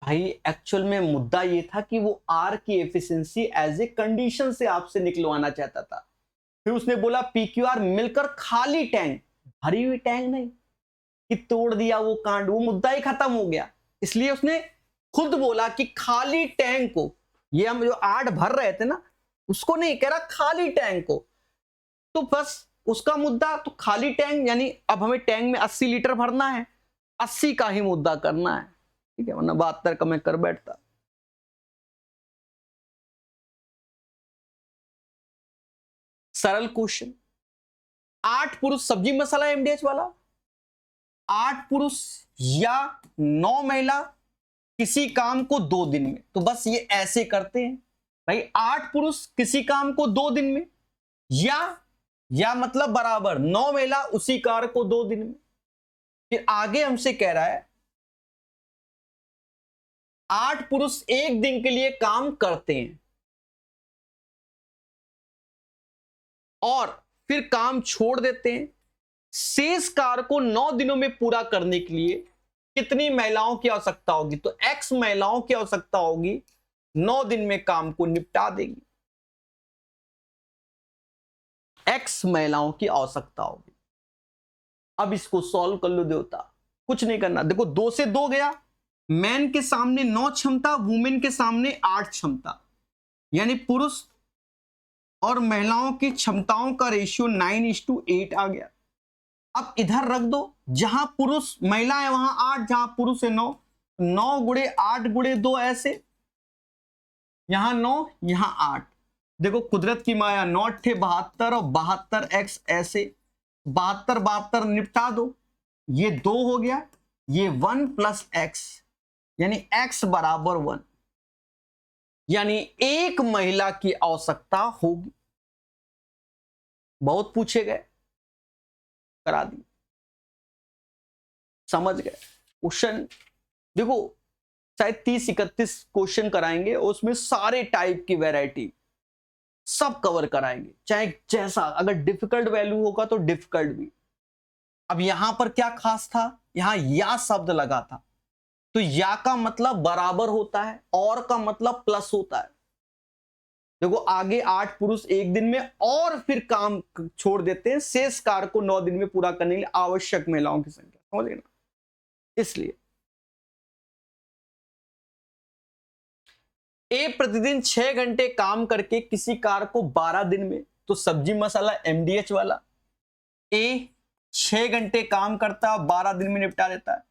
भाई एक्चुअल में मुद्दा ये था कि वो R की एफिशिएंसी एज ए कंडीशन से आपसे निकलवाना चाहता था। फिर उसने बोला PQR मिलकर खाली टैंक, भरी हुई टैंक नहीं, कि तोड़ दिया वो कांड, वो मुद्दा ही खत्म हो गया। इसलिए उसने खुद बोला कि खाली टैंक को, ये हम जो 8 भर रहे थे ना, उसको नहीं कह रहा, खाली टैंक को। तो बस उसका मुद्दा तो खाली टैंक, यानी अब हमें टैंक में 80 लीटर भरना है, 80 का ही मुद्दा करना है, ठीक है, वरना 72 का मैं कर बैठता। सरल क्वेश्चन। 8 पुरुष सब्जी मसाला एमडीएच वाला, 8 पुरुष या 9 महिला किसी काम को 2 दिन में, तो बस ये ऐसे करते हैं भाई, 8 पुरुष किसी काम को 2 दिन में, या मतलब बराबर 9 महिला उसी कार्य को 2 दिन में। फिर आगे हमसे कह रहा है 8 पुरुष 1 दिन के लिए काम करते हैं और फिर काम छोड़ देते हैं, शेष कार्य को 9 दिनों में पूरा करने के लिए कितनी महिलाओं की आवश्यकता होगी? तो X महिलाओं की आवश्यकता होगी, 9 दिन में काम को निपटा देगी। X महिलाओं की आवश्यकता होगी। अब इसको सॉल्व कर लो देवता, कुछ नहीं करना। देखो 2 से 2 गया, मैन के सामने 9 क्षमता, वुमेन के सामने 8 क्षमता, यानी पुरुष और महिलाओं की क्षमताओं का रेशियो 9:8 आ गया। अब इधर रख दो, जहां पुरुष महिला है वहां 8, जहां पुरुष है 9, 9 गुणे 8 गुणे 2 ऐसे, यहां 9 यहां 8। देखो कुदरत की माया, 9 थे 72 और 72 x ऐसे, 72 72 निपटा दो, ये 2 हो गया, ये 1 प्लस x, यानी x बराबर 1, यानी एक महिला की आवश्यकता होगी। बहुत पूछे गए, करा दी, समझ गए क्वेश्चन। देखो शायद 30-31 क्वेश्चन कराएंगे, उसमें सारे टाइप की वैरायटी सब कवर कराएंगे, चाहे जैसा, अगर डिफिकल्ट वैल्यू होगा तो डिफिकल्ट भी। अब यहां पर क्या खास था, यहां या शब्द लगा था, तो या का मतलब बराबर होता है, और का मतलब प्लस होता है। देखो आगे 8 पुरुष 1 दिन में और फिर काम छोड़ देते हैं, शेष कार्य को 9 दिन में पूरा करने के लिए आवश्यक महिलाओं की संख्या, समझ गए ना। इसलिए ए प्रतिदिन 6 घंटे काम करके किसी कार्य को 12 दिन में, तो सब्जी मसाला एमडीएच वाला, ए 6 घंटे काम करता है 12 दिन में निपटा देता है।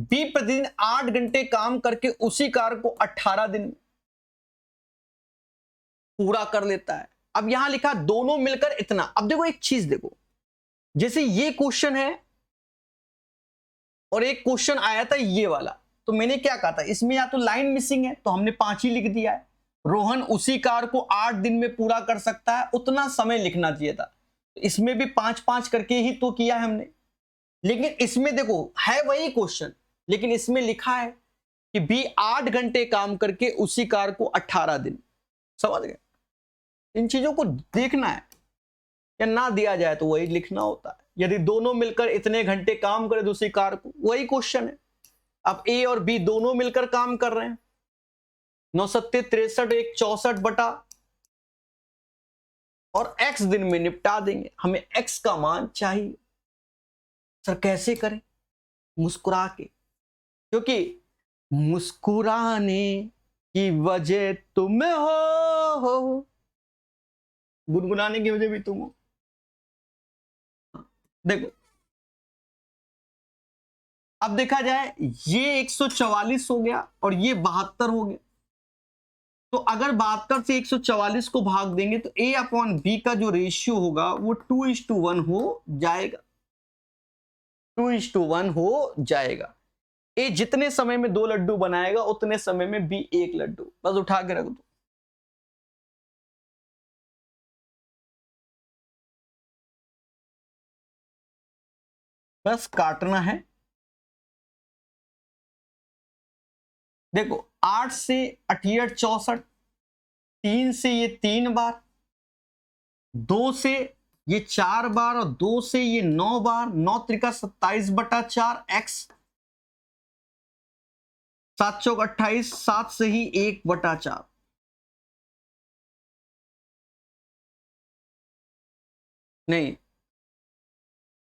बी प्रतिदिन 8 घंटे काम करके उसी कार्य को 18 दिन में पूरा कर लेता है। अब यहां लिखा दोनों मिलकर इतना। अब देखो एक चीज देखो, जैसे ये क्वेश्चन है और एक क्वेश्चन आया था ये वाला, तो मैंने क्या कहा था, इसमें या तो लाइन मिसिंग है तो हमने 5 ही लिख दिया है, रोहन उसी कार्य को 8 दिन में पूरा कर सकता है, उतना समय लिखना चाहिए था। तो इसमें भी 5-5 करके ही तो किया है हमने, लेकिन इसमें देखो है वही क्वेश्चन, लेकिन इसमें लिखा है कि बी 8 घंटे काम करके उसी कार्य को 18 दिन। समझ गए, इन चीजों को देखना है, या ना दिया जाए तो वही लिखना होता है। यदि दोनों मिलकर इतने घंटे काम करे दूसरी कार को, वही क्वेश्चन है। अब ए और बी दोनों मिलकर काम कर रहे हैं, 9 सत्ते 63, 1 64 बटा, और x दिन में निपटा देंगे। हमें x का मान चाहिए। सर कैसे करें? मुस्कुरा के, क्योंकि मुस्कुराने की वजह तुम हो, गुनगुनाने की वजह भी तुम हो। देखो अब देखा जाए, ये 144 हो गया और ये 72 हो गया, तो अगर 72 से 144 को भाग देंगे तो a अपॉन बी का जो रेशियो होगा वो 2:1 हो जाएगा, 2:1 हो जाएगा। ए जितने समय में 2 लड्डू बनाएगा उतने समय में बी 1 लड्डू, बस उठा के रख दो। बस काटना है। देखो 8 से 88 64, 3 से ये 3 बार, 2 से ये 4 बार और 2 से ये 9 बार, 9 त्रिका 27 बटा 4 x, 7 चौक 28, 7 से ही 1 बटा 4, नहीं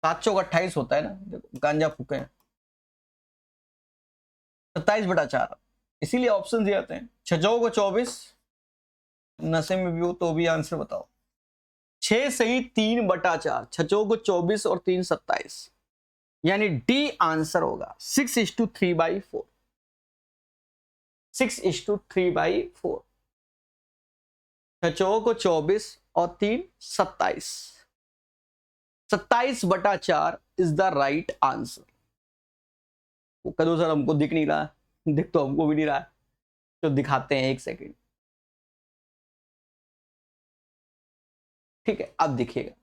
7 चौक 28 होता है ना, देखो गांजा फूके हैं। 27/4, इसीलिए ऑप्शन दिए जाते हैं। 6 चौक 24, नशे में भी हो तो भी आंसर बताओ। 6 सही 3/4, 6 चौक 24 और 3 27, यानी डी आंसर होगा। 6:3/4, 6:3/4। 6 चौक 24 और 3 27, 27/4 इज द राइट आंसर। वो कदो सर हमको दिख नहीं रहा, दिख तो हमको भी नहीं रहा, तो दिखाते हैं 1 सेकेंड। ठीक है, अब दिखेगा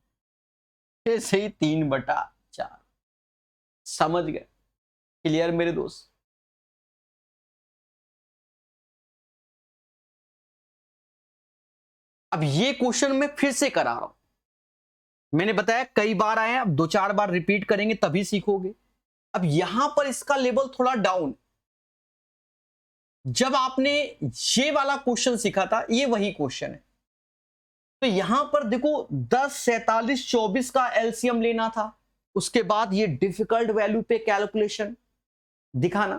6 सही 3/4, समझ गए? क्लियर मेरे दोस्त? अब ये क्वेश्चन मैं फिर से करा रहा हूं, मैंने बताया कई बार आए, अब 2-4 बार रिपीट करेंगे तभी सीखोगे। अब यहां पर इसका लेवल थोड़ा डाउन। जब आपने ये वाला क्वेश्चन सीखा था, ये वही क्वेश्चन है। तो यहां पर देखो 10, 47, 24 का एलसीएम लेना था, उसके बाद ये डिफिकल्ट वैल्यू पे कैलकुलेशन दिखाना।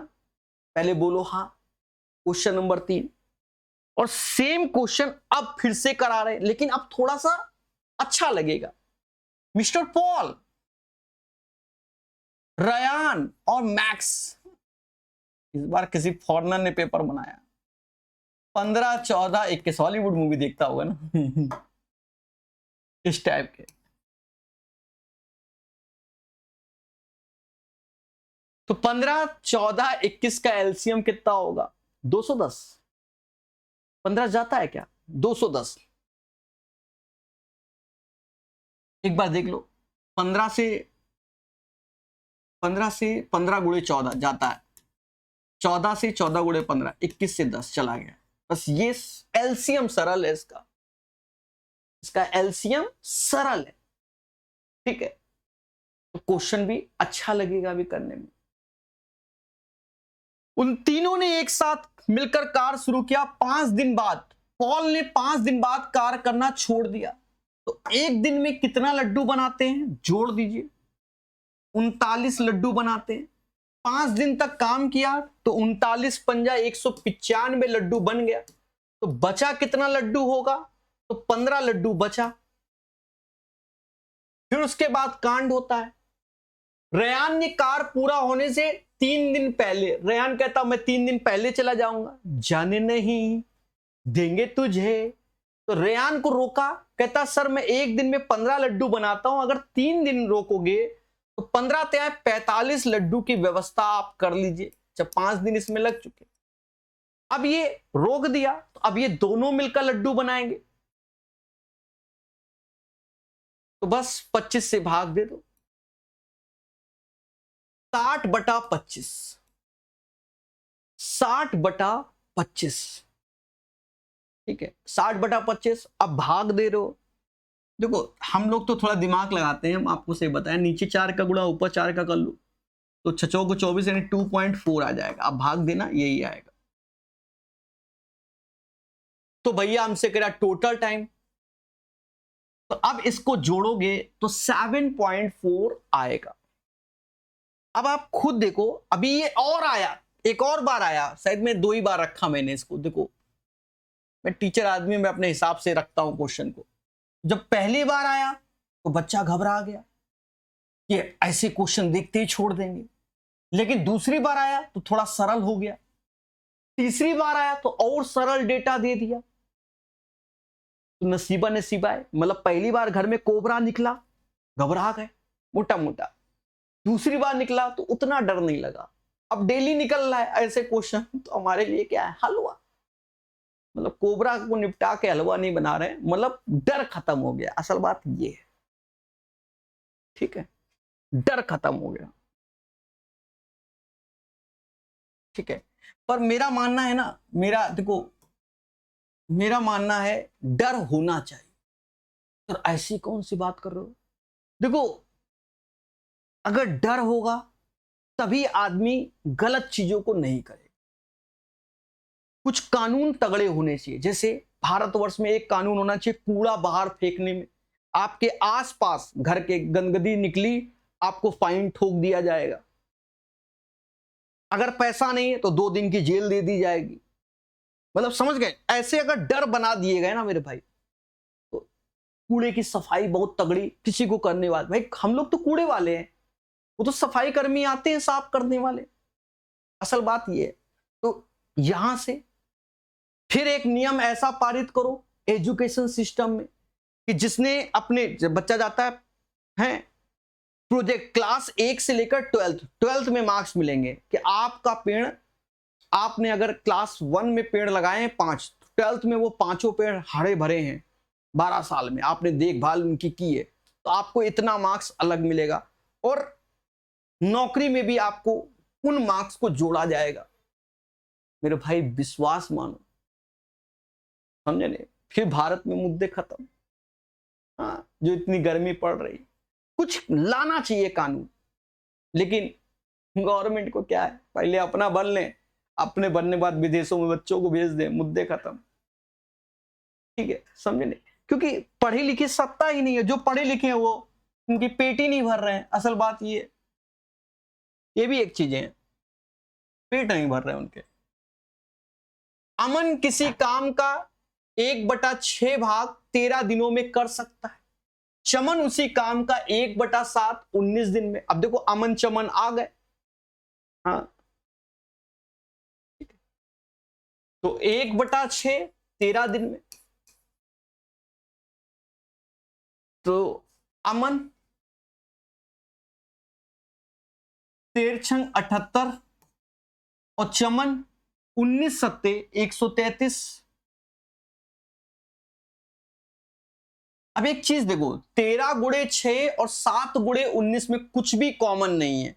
पहले बोलो हाँ, क्वेश्चन नंबर 3। और सेम क्वेश्चन अब फिर से करा रहे हैं, लेकिन अब थोड़ा सा अच्छा लगेगा। मिस्टर पॉल, रयान और मैक्स, इस बार किसी फॉरेनर ने पेपर बनाया। 15, 14, 21 हॉलीवुड मूवी देखता होगा ना इस टाइप के। तो 15, 14, 21 का एलसीएम कितना होगा? 210। 15 जाता है क्या? 210। एक बार देख लो, 15 से 15 गुणे 14 जाता है, 14 से 14 गुणे 15, 21 से 10 चला गया। बस ये एलसीएम सरल है, इसका एलसीएम सरल है। ठीक है, तो क्वेश्चन भी अच्छा लगेगा भी करने में। उन तीनों ने एक साथ मिलकर कार शुरू किया। 5 दिन बाद पॉल ने 5 दिन बाद कार करना छोड़ दिया। तो एक दिन में कितना लड्डू बनाते हैं? जोड़ दीजिए, 39 लड्डू बनाते हैं। 5 दिन तक काम किया तो 39 पंजा 195 लड्डू बन गया। तो बचा कितना लड्डू होगा? तो 15 लड्डू बचा। फिर उसके बाद कांड होता है। रेयान ने कार पूरा होने से 3 दिन पहले, रेयान कहता मैं 3 दिन पहले चला जाऊंगा, जाने नहीं देंगे तुझे। तो रेयान को रोका, कहता सर मैं एक दिन में 15 लड्डू बनाता हूं, अगर 3 दिन रोकोगे तो 15 त्याग 45 लड्डू की व्यवस्था आप कर लीजिए। जब 5 दिन इसमें लग चुके, अब ये रोक दिया, तो अब ये दोनों मिलकर लड्डू बनाएंगे। तो बस 25 से भाग दे दो, 60/25, 60/25। ठीक है, 60/25। अब भाग दे रहे हो, देखो हम लोग तो थोड़ा दिमाग लगाते हैं, हम आपको सही बताएं, नीचे 4 का गुणा ऊपर 4 का कर लो, तो 6 चौको 24 यानी 2.4 आ जाएगा। अब भाग देना, यही आएगा। तो भैया हमसे कह रहा टोटल टाइम, तो अब इसको जोड़ोगे तो 7.4 आएगा। अब आप खुद देखो, अभी ये और आया, एक और बार आया, शायद मैं 2 ही बार रखा मैंने इसको। देखो मैं टीचर आदमी, मैं अपने हिसाब से रखता हूं क्वेश्चन को। जब पहली बार आया तो बच्चा घबरा गया, ये ऐसे क्वेश्चन देखते ही छोड़ देंगे। लेकिन दूसरी बार आया तो थोड़ा सरल हो गया, तीसरी बार आया तो और सरल डेटा दे दिया। तो नसीबा नसीबा है, मतलब पहली बार घर में कोबरा निकला, घबरा गए मोटा मोटा। दूसरी बार निकला तो उतना डर नहीं लगा। अब डेली निकल रहा है ऐसे क्वेश्चन, तो हमारे लिए क्या है? हलवा। मतलब कोबरा को निपटा के हलवा नहीं बना रहे, मतलब डर खत्म हो गया। असल बात ये है, ठीक है, डर खत्म हो गया। ठीक है, पर मेरा मानना है ना, देखो मेरा मानना है डर होना चाहिए। तो ऐसी कौन सी बात कर रहे हो? देखो अगर डर होगा तभी आदमी गलत चीजों को नहीं करेगा। कुछ कानून तगड़े होने चाहिए, जैसे भारतवर्ष में एक कानून होना चाहिए, कूड़ा बाहर फेंकने में। आपके आसपास घर के गंदगी निकली आपको फाइन ठोक दिया जाएगा। अगर पैसा नहीं है तो 2 दिन की जेल दे दी जाएगी। मतलब समझ गए, ऐसे अगर डर बना दिए गए ना मेरे भाई, तो कूड़े की सफाई बहुत तगड़ी किसी को करने वाले, भाई हम लोग तो कूड़े वाले हैं, वो तो सफाई कर्मी आते हैं साफ करने वाले। असल बात ये है। तो यहां से फिर एक नियम ऐसा पारित करो एजुकेशन सिस्टम में कि जिसने अपने, जब बच्चा जाता है प्रोजेक्ट क्लास 1 से लेकर 12th में मार्क्स मिलेंगे कि आपका पेड़, आपने अगर क्लास 1 में पेड़ लगाए हैं 5, 12th में वो 5 पेड़ हरे भरे हैं, 12 साल में आपने देखभाल उनकी की है, तो आपको इतना मार्क्स अलग मिलेगा। और नौकरी में भी आपको उन मार्क्स को जोड़ा जाएगा। मेरे भाई विश्वास मानो, समझे नहीं? फिर भारत में मुद्दे खत्म। हाँ, जो इतनी गर्मी पड़ रही, कुछ लाना चाहिए कानून, लेकिन गवर्नमेंट को क्या है, पहले अपना बन लें, अपने बनने बाद विदेशों में बच्चों को भेज दें, मुद्दे खत्म। ठीक है, समझे नहीं? क्योंकि पढ़ी लिखी सत्ता ही नहीं है, जो पढ़े लिखे हैं वो उनकी पेट ही नहीं भर रहे हैं। असल बात ये भी एक चीज है, पेट नहीं भर रहे हैं उनके। अमन किसी काम का 1/6 भाग 13 दिनों में कर सकता है, चमन उसी काम का 1/7 19 दिन में। अब देखो अमन चमन आ गए। हाँ, तो 1/6 13 दिन में। तो अमन 13 78 और चमन 19 सत्ते 133। अब एक चीज देखो, 13 गुणे 6 और 7 गुणे 19 में कुछ भी कॉमन नहीं है,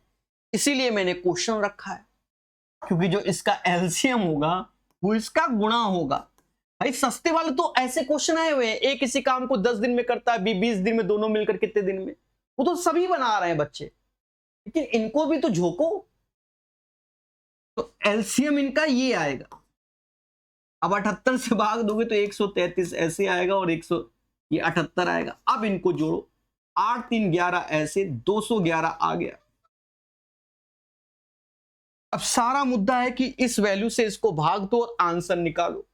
इसीलिए मैंने क्वेश्चन रखा है, क्योंकि जो इसका एलसीएम होगा वो इसका गुणा होगा। भाई सस्ते वाले तो ऐसे क्वेश्चन आए हुए हैं, ए किसी काम को 10 दिन में करता है, बी 20 दिन में, दोनों मिलकर कितने दिन में, वो तो सभी बना रहे हैं बच्चे, लेकिन इनको भी तो झोंको। तो एलसीएम इनका ये आएगा। अब 78 से भाग दोगे तो 133 ऐसे आएगा, और 100 ये 78 आएगा। अब इनको जोड़ो, 8 3 11 ऐसे, 211 आ गया। अब सारा मुद्दा है कि इस वैल्यू से इसको भाग दो और आंसर निकालो।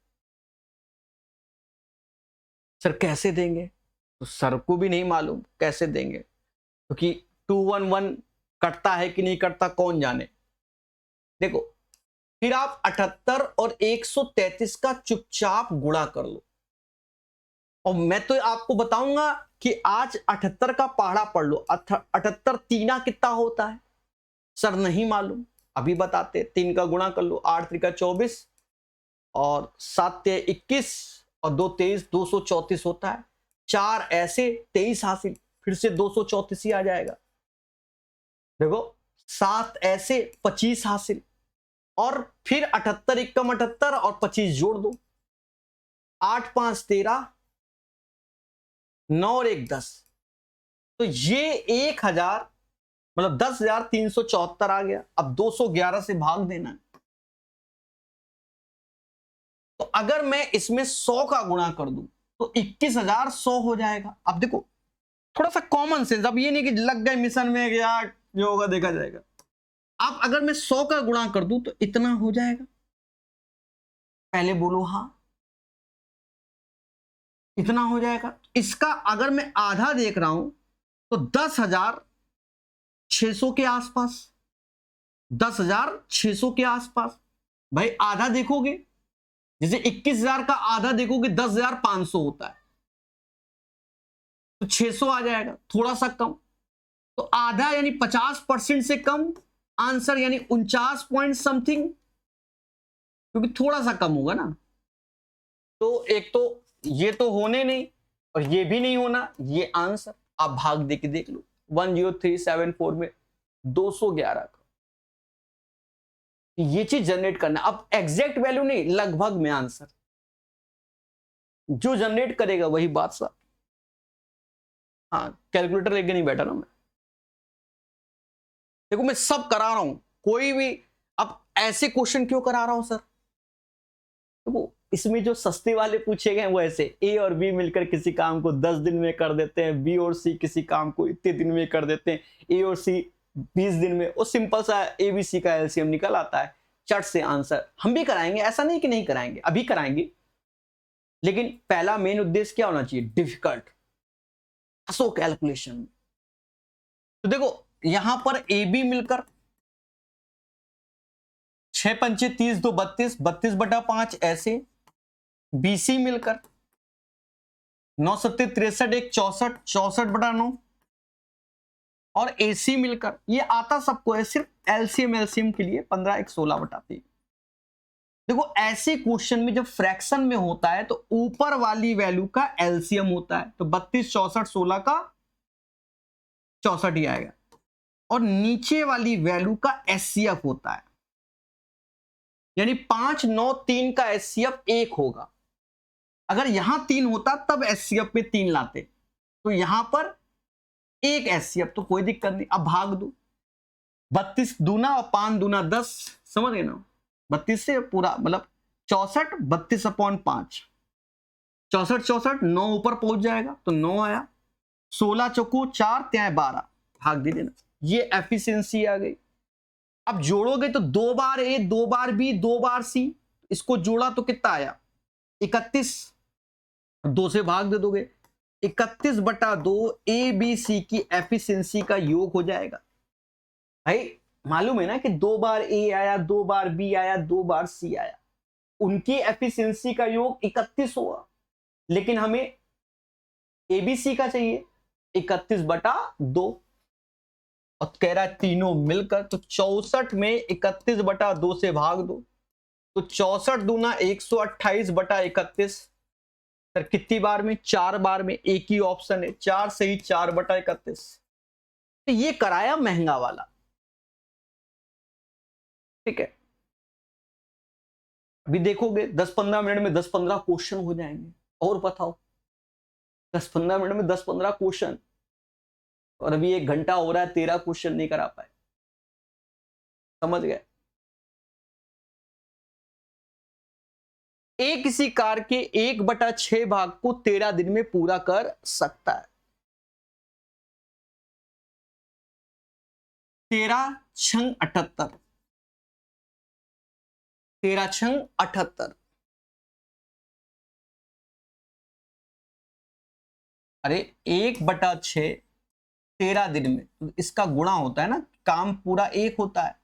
सर कैसे देंगे? तो सर को भी नहीं मालूम कैसे देंगे, क्योंकि 211 कटता है कि नहीं कटता कौन जाने। देखो, फिर आप 78 और 133 का चुपचाप गुणा कर लो, और मैं तो आपको बताऊंगा कि आज 78 का पहाड़ा पढ़ लो। 78 तीना कितना होता है सर नहीं मालूम, अभी बताते। 3 का गुणा कर लो, 8 3 24 और 7 21 और 2 23, 234 होता है। 4 ऐसे 23 हासिल, फिर से 234 ही आ जाएगा। देखो 7 ऐसे 25 हासिल, और फिर 78 एकम 78 और 25 जोड़ दो, 8 5 13, 9 और 1 10, तो ये 1000 मतलब 10,374 आ गया। अब 211 से भाग देना है, तो अगर मैं इसमें 100 का गुणा कर दूं तो 21,100 हो जाएगा। अब देखो थोड़ा सा कॉमन सेंस, अब ये नहीं कि लग गए मिशन में कि यार जो होगा देखा जाएगा। अब अगर मैं 100 का गुणा कर दूं तो इतना हो जाएगा। पहले बोलो हाँ, इतना हो जाएगा। इसका अगर मैं आधा देख रहा हूं तो 10,600 के आसपास, 10,600 के आसपास। भाई आधा देखोगे, जैसे 21,000 का आधा देखोगे 10,500 होता है, तो 600 आ जाएगा, थोड़ा सा कम। तो आधा यानी 50% से कम आंसर, यानी 49 पॉइंट समथिंग, क्योंकि थोड़ा सा कम होगा ना। तो एक तो ये तो होने नहीं, और ये भी नहीं होना, ये आंसर आप भाग दे के देख लो। 10374 में 211 का ये चीज जनरेट करना। अब एग्जैक्ट वैल्यू नहीं, लगभग में आंसर जो जनरेट करेगा वही बात साहब। हाँ, कैलकुलेटर लेके नहीं बैठा ना मैं। देखो मैं सब करा रहा हूं, कोई भी। अब ऐसे क्वेश्चन क्यों करा रहा हूं सर? देखो इसमें जो सस्ते वाले पूछे गए वो ऐसे, ए और बी मिलकर किसी काम को 10 दिन में कर देते हैं, बी और सी किसी काम को इतने दिन में कर देते हैं, ए और सी 20 दिन में। वो सिंपल सा ए बी सी का एलसीएम निकल आता है, चट से आंसर। हम भी कराएंगे, ऐसा नहीं कि नहीं कराएंगे, अभी कराएंगे, लेकिन पहला मेन उद्देश्य क्या होना चाहिए, डिफिकल्ट सो कैलकुलेशन। तो देखो यहां पर ए बी मिलकर 6 पंचे 30, 2 32, 32/5 ऐसे, बीसी मिलकर 9 सत्ते 63, 1 64, 64/9, और एसी मिलकर ये आता सबको है, सिर्फ एलसीएम के लिए 15 1 16/3। देखो ऐसे क्वेश्चन में जब फ्रैक्शन में होता है तो ऊपर वाली वैल्यू का एलसीएम होता है, तो 32 64 16 का 64 ही आएगा, और नीचे वाली वैल्यू का एचसीएफ होता है, यानी 5 9 3 का एचसीएफ 1 होगा। अगर यहां 3 होता तब एचसीएफ में 3 लाते, तो यहां पर 1 एचसीएफ, तो कोई दिक्कत नहीं। अब भाग दो, 32 दूना और 5 दूना 10, समझ गए ना, 32 से पूरा मतलब 64, 32/5, 64 64, 9 ऊपर पहुंच जाएगा तो 9 आया, 16 चौको 4 त्याय 12, भाग दीजिए ना, ये एफिशिएंसी आ गई। अब जोड़ोगे तो 2 बार ए 2 बार बी 2 बार सी, इसको जोड़ा तो कितना आया 31, 2 से भाग दे दोगे, 31/2 ए बी सी की एफिशिएंसी का योग हो जाएगा। भाई मालूम है ना कि 2 बार ए आया 2 बार बी आया 2 बार सी आया, उनकी एफिशिएंसी का योग 31 हुआ, लेकिन हमें एबीसी का चाहिए 31/2, और कह रहा है तीनों मिलकर, तो 64 में 31/2 से भाग दो, तो 64 दूना 128/31, सर कितनी बार में, 4 बार में, एक ही ऑप्शन है 4 सही 4/31। तो ये कराया महंगा वाला, ठीक है। अभी देखोगे 10-15 मिनट में 10-15 क्वेश्चन हो जाएंगे, और बताओ 10-15 मिनट में 10-15 क्वेश्चन, और अभी 1 घंटा हो रहा है 13 क्वेश्चन नहीं करा पाए, समझ गए। ए किसी कार के 1/6 भाग को 13 दिन में पूरा कर सकता है। 13 छंग 78, 13 छंग 78, अरे 1/6 13 दिन में, तो इसका गुणा होता है ना, काम पूरा 1 होता है।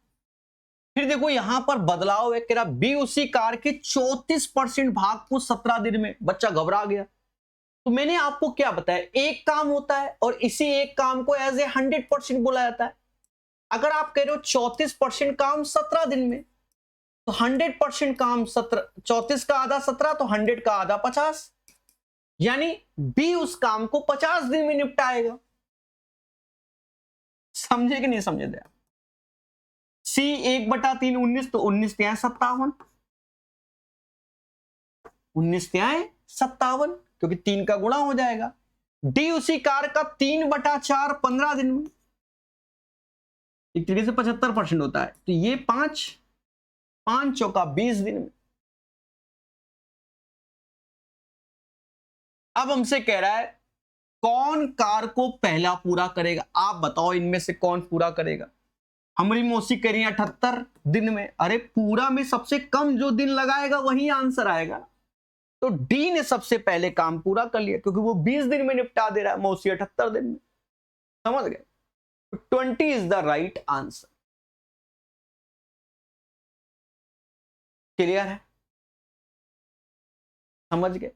फिर देखो यहां पर बदलाव है, कह रहा बी उसी कार के 34% भाग को 17 दिन में, बच्चा घबरा गया। तो मैंने आपको क्या बताया, एक काम होता है और इसी एक काम को एज ए 100% बोला जाता है। अगर आप कह रहे हो 34% काम 17 दिन में, तो 100% काम 17, 34 का आधा 17, तो 100 का आधा 50, यानी बी उस काम को 50 दिन में निपटाएगा। समझे कि नहीं समझे दे? सी 1/3 19, तो 19 त्याय 57, 19 त्याय 57, क्योंकि 3 का गुणा हो जाएगा। डी उसी कार का 3/4 15 दिन में, एक तरीके से 75% होता है, तो ये 5 5 चौका 20 दिन में। अब हमसे कह रहा है कौन कार को पहला पूरा करेगा, आप बताओ इनमें से कौन पूरा करेगा। हमारी मौसी कह रही है 78 दिन में, अरे पूरा में सबसे कम जो दिन लगाएगा वही आंसर आएगा। तो डी ने सबसे पहले काम पूरा कर लिया, क्योंकि वो 20 दिन में निपटा दे रहा है, मौसी 78 दिन में, समझ गए। 20 is the right answer. Clear है, समझ गए।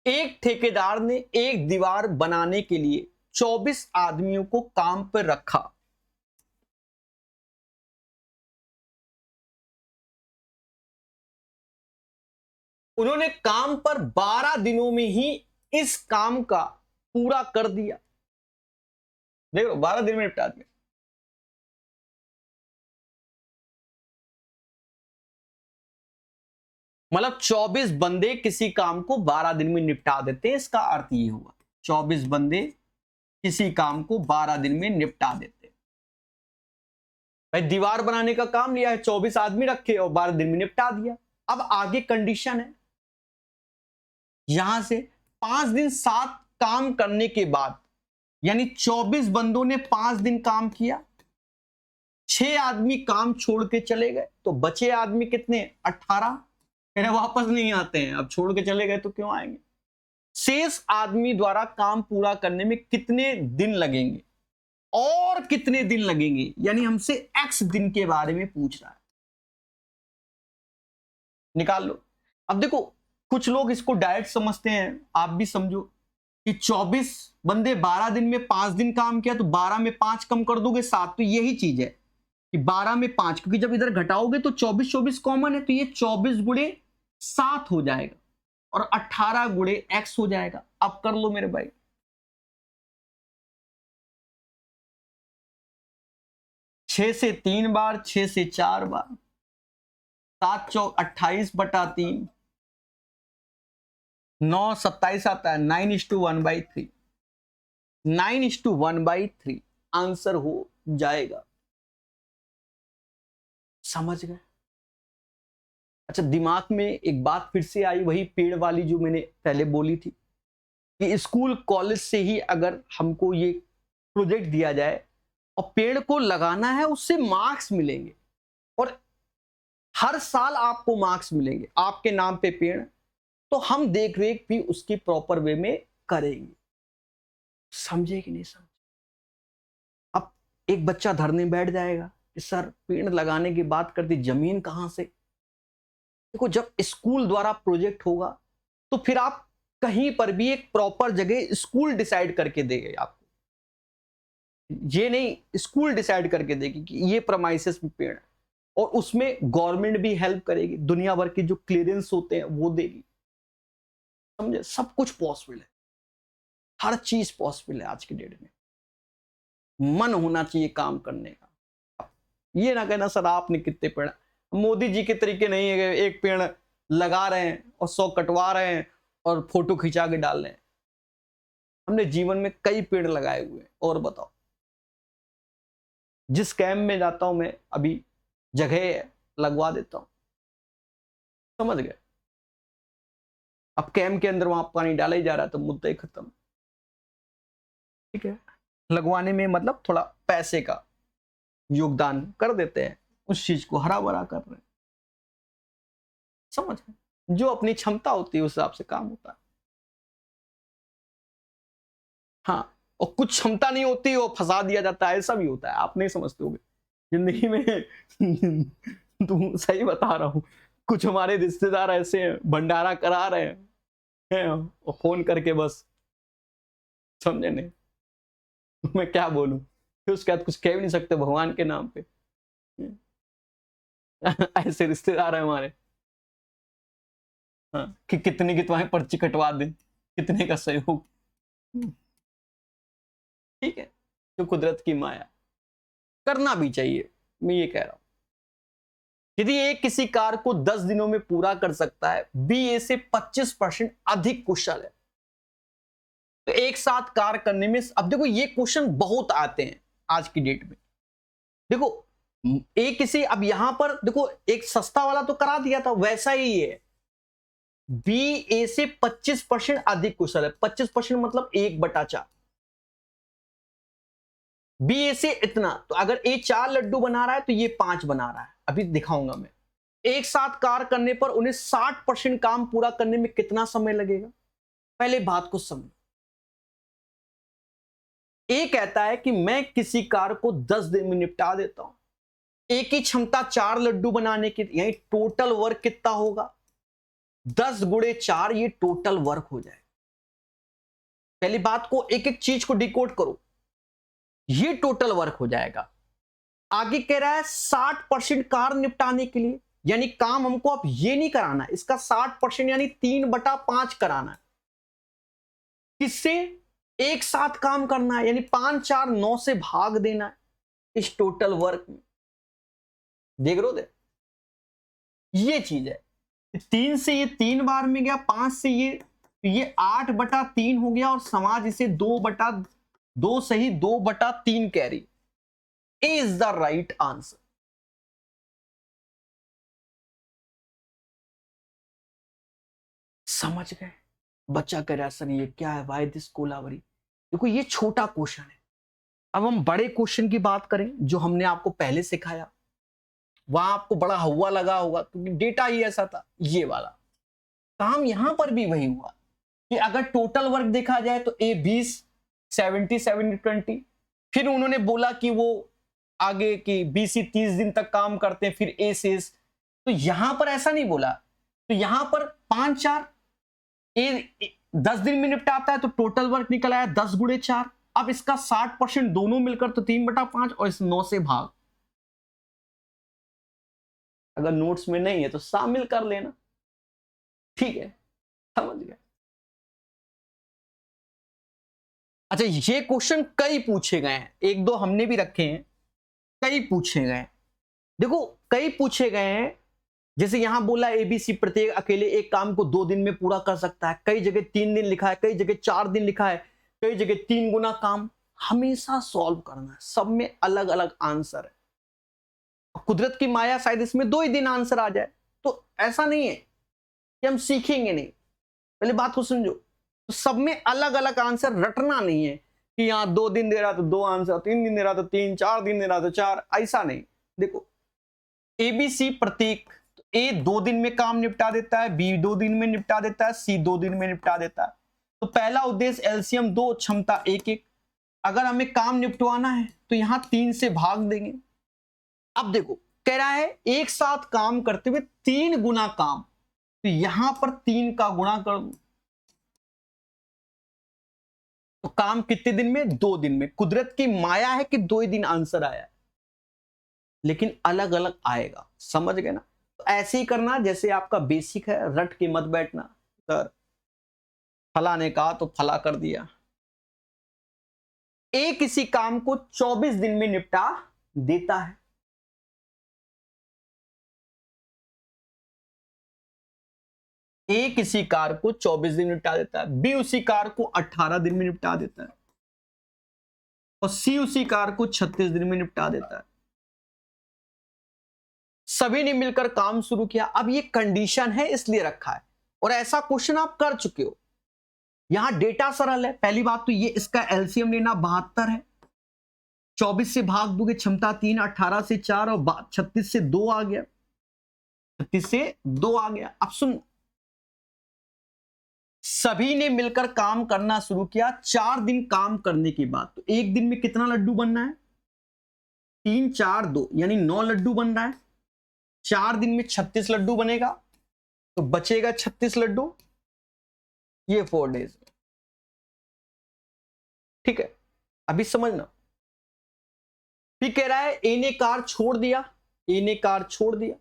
एक ठेकेदार ने एक दीवार बनाने के लिए 24 आदमियों को काम पर रखा। उन्होंने काम पर 12 दिनों में ही इस काम का पूरा कर दिया। देखो 12 दिन में निपटा दिया। मतलब 24 बंदे किसी काम को 12 दिन में निपटा देते हैं, इसका अर्थ ये हुआ 24 बंदे किसी काम को 12 दिन में निपटा देते। भाई दीवार बनाने का काम लिया है, 24 आदमी रखे और 12 दिन में निपटा दिया। अब आगे कंडीशन है, यहां से 5 दिन 7 काम करने के बाद, यानी 24 बंदों ने 5 दिन काम किया, 6 आदमी काम छोड़ के चले गए, तो बचे आदमी कितने? 18। फिर वापस नहीं आते हैं, अब छोड़ के चले गए तो क्यों आएंगे? शेष आदमी द्वारा काम पूरा करने में कितने दिन लगेंगे और कितने दिन लगेंगे, यानी हमसे एक्स दिन के बारे में पूछ रहा है। निकाल लो। अब देखो, कुछ लोग इसको डायरेक्ट समझते हैं, आप भी समझो कि 24 बंदे 12 दिन में 5 दिन काम किया, तो 12 में 5 कम कर दोगे 7। तो यही चीज है कि 12 में 5, क्योंकि जब इधर घटाओगे तो 24 कॉमन है, तो ये 24 गुणे 7 हो जाएगा और 18 गुणे x हो जाएगा। अब कर लो मेरे भाई। 6 से 3 बार, 6 से 4 बार, 7 चौक 28/3, 9 27 आता है, 9:1/3, 9:1/3 आंसर हो जाएगा। समझ गए? अच्छा, दिमाग में एक बात फिर से आई, वही पेड़ वाली जो मैंने पहले बोली थी कि स्कूल कॉलेज से ही अगर हमको ये प्रोजेक्ट दिया जाए और पेड़ को लगाना है, उससे मार्क्स मिलेंगे और हर साल आपको मार्क्स मिलेंगे आपके नाम पे पेड़, तो हम देख रेख भी उसकी प्रॉपर वे में करेंगे। समझे कि नहीं समझे? अब एक बच्चा धरने बैठ जाएगा कि सर पेड़ लगाने की बात करती, जमीन कहां से? देखो, जब स्कूल द्वारा प्रोजेक्ट होगा तो फिर आप कहीं पर भी एक प्रॉपर जगह स्कूल डिसाइड करके देंगे आपको, ये नहीं स्कूल डिसाइड करके देगी कि ये प्रमाइसेस में पेड़ है, और उसमें गवर्नमेंट भी हेल्प करेगी, दुनिया भर के जो क्लियरेंस होते हैं वो देगी। समझे? सब कुछ पॉसिबल है, हर चीज पॉसिबल है आज की डेट में। मन होना चाहिए काम करने का। ये ना कहना सर आपने कितने पेड़, मोदी जी के तरीके नहीं है, एक पेड़ लगा रहे हैं और 100 कटवा रहे हैं और फोटो खिंचा के डाल रहे हैं। हमने जीवन में कई पेड़ लगाए हुए हैं। और बताओ, जिस कैंप में जाता हूं मैं, अभी जगह लगवा देता हूं। समझ गए? अब कैंप के अंदर वहां पानी डाला ही जा रहा है, तो मुद्दा ही खत्म। ठीक है, लगवाने में मतलब थोड़ा पैसे का योगदान कर देते हैं, उस चीज को हरा भरा कर रहे हैं। समझ गए? जो अपनी क्षमता होती है उस हिसाब से काम होता है। हाँ, और कुछ क्षमता नहीं होती, वो फंसा दिया जाता है, ऐसा भी होता है। आप नहीं समझते होगे जिंदगी में। तुम सही बता रहा हूं, कुछ हमारे रिश्तेदार ऐसे हैं, भंडारा करा रहे हैं और फोन करके बस, समझे नहीं? मैं क्या बोलूं, फिर उसके बाद कुछ कह भी नहीं सकते भगवान के नाम पे। ऐसे रिश्तेदार है हमारे। हाँ, कि कितने की तुम्हारी पर्ची कटवा दें, कितने का सहयोग। ठीक है, जो कुदरत की माया, करना भी चाहिए। मैं ये कह रहा हूं, यदि एक किसी कार्य को 10 दिनों में पूरा कर सकता है, बी ए से 25% अधिक कुशल है, तो एक साथ कार्य करने में। अब देखो, ये क्वेश्चन बहुत आते हैं आज की डेट में। देखो, एक किसी, अब यहां पर देखो, एक सस्ता वाला तो करा दिया था, वैसा ही है, बी ए से 25% अधिक कुशल है। 25% मतलब 1/4। बी ए से इतना, तो अगर ए 4 लड्डू बना रहा है तो ये 5 बना रहा है। अभी दिखाऊंगा मैं। एक साथ कार्य करने पर उन्हें 60% काम पूरा करने में कितना समय लगेगा? पहले बात को समझो। ए कहता है कि मैं किसी कार्य को 10 दिन में निपटा देता हूं। ए की क्षमता 4 लड्डू बनाने की, यानी टोटल वर्क कितना होगा? 10 गुणे 4, ये टोटल वर्क हो जाए। पहली बात को, एक एक चीज को डिकोड करो, ये टोटल वर्क हो जाएगा। आगे कह रहा है 60% कार्य निपटाने के लिए, यानी काम हमको अब ये नहीं कराना है, इसका 60% यानी 3/5 कराना है। किससे? एक साथ काम करना है, यानी 5 4 9 से भाग देना है इस टोटल वर्क में। देख रहे हो? ये चीज है। 3 से ये 3 बार में गया, 5 से ये 8/3 हो गया, और समाज इसे 2 से ही 2/3 carry. A is the right answer. समझ गए? बच्चा कह रहा है सर ये क्या है, वाई दिस कोलावरी। देखो ये छोटा क्वेश्चन है। अब हम बड़े क्वेश्चन की बात करें जो हमने आपको पहले सिखाया, वहां आपको बड़ा हवा लगा होगा क्योंकि डेटा ही ऐसा था। ये वाला काम यहां पर भी वही हुआ कि अगर टोटल वर्क देखा जाए तो ए 20, 70, 70, 20। फिर उन्होंने बोला कि वो आगे की बी सी 30 दिन तक काम करते हैं, फिर ए शेष। तो यहां पर ऐसा नहीं बोला, तो यहां पर 5, 4 ए 10 दिन में निपटाता है तो टोटल वर्क निकल आया 10 गुणे 4। अब इसका 60% दोनों मिलकर तो 3/5 और इस 9 से भाग। अगर नोट्स में नहीं है तो शामिल कर लेना, ठीक है, समझ गए? अच्छा ये क्वेश्चन कई पूछे गए हैं, एक दो हमने भी रखे हैं, कई पूछे गए हैं। देखो कई पूछे गए हैं, जैसे यहां बोला एबीसी प्रत्येक अकेले एक काम को 2 दिन में पूरा कर सकता है, कई जगह 3 दिन लिखा है, कई जगह 4 दिन लिखा है, कई जगह 3 गुना काम। हमेशा सॉल्व करना है, सब में अलग अलग आंसर है। कुदरत की माया शायद इसमें 2 ही दिन आंसर आ जाए, तो ऐसा नहीं है कि हम सीखेंगे नहीं। पहले बात को समझो, तो सब में अलग अलग आंसर रटना नहीं है कि यहां 2 दिन दे रहा तो 2 आंसर, 3 दिन दे रहा तो 3, 4 दिन दे रहा तो 4, ऐसा नहीं। देखो एबीसी प्रतीक, तो ए 2 दिन में काम निपटा देता है, बी 2 दिन में निपटा देता है, सी 2 दिन में निपटा देता है। तो पहला उद्देश्य एलसीएम 2, क्षमता 1, 1। अगर हमें काम निपटवाना है तो यहां 3 से भाग देंगे। अब देखो कह रहा है एक साथ काम करते हुए 3 गुना काम, तो यहां पर 3 का गुणा कर दो, तो काम कितने दिन में? 2 दिन में। कुदरत की माया है कि 2 ही दिन आंसर आया, लेकिन अलग अलग आएगा, समझ गए ना? तो ऐसे ही करना जैसे आपका बेसिक है, रट के मत बैठना। सर फला ने कहा तो फला कर दिया। ए किसी काम को 24 दिन में निपटा देता है, ए किसी कार को 24 दिन में निपटा देता है, बी उसी कार को 18 दिन में निपटा देता है, और सी उसी कार को 36 दिन में निपटा देता है। सभी ने मिलकर काम शुरू किया। अब ये कंडीशन है इसलिए रखा है, और ऐसा क्वेश्चन आप कर चुके हो। यहां डेटा सरल है। पहली बात तो ये इसका एलसीएम लेना 72 है, 24 से भाग दोगे क्षमता 3, 18 से 4 और 36 से 2 आ गया, 36 से 2 आ गया। अब सुन, सभी ने मिलकर काम करना शुरू किया 4 दिन काम करने के बाद, तो एक दिन में कितना लड्डू बनना है? 3, 4, 2 यानी 9 लड्डू बन रहा है। 4 दिन में 36 लड्डू बनेगा, तो बचेगा 36 लड्डू, ये 4 डेज। ठीक है, अभी समझना। फिर कह रहा है ए ने कार छोड़ दिया, ए ने कार छोड़ दिया,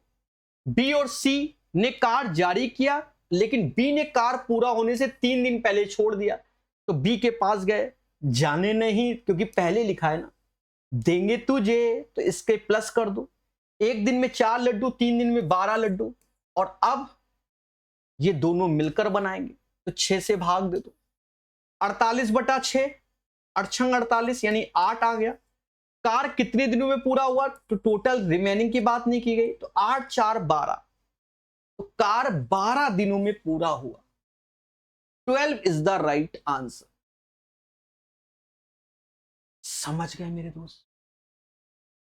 बी और सी ने कार जारी किया, लेकिन बी ने कार पूरा होने से 3 दिन पहले छोड़ दिया। तो बी के पास गए, जाने नहीं क्योंकि पहले लिखा है ना, देंगे तुझे तो इसके प्लस कर दो। एक दिन में 4 लड्डू, 3 दिन में 12 लड्डू, और अब ये दोनों मिलकर बनाएंगे, तो 6 से भाग दे दो। 48/6, 48 यानी 8 आ गया। कार कितने दिनों में पूरा हुआ? तो टोटल रिमेनिंग की बात नहीं की गई, तो 8, 4, 12, तो कार 12 दिनों में पूरा हुआ। 12 इज द राइट आंसर। समझ गए मेरे दोस्त?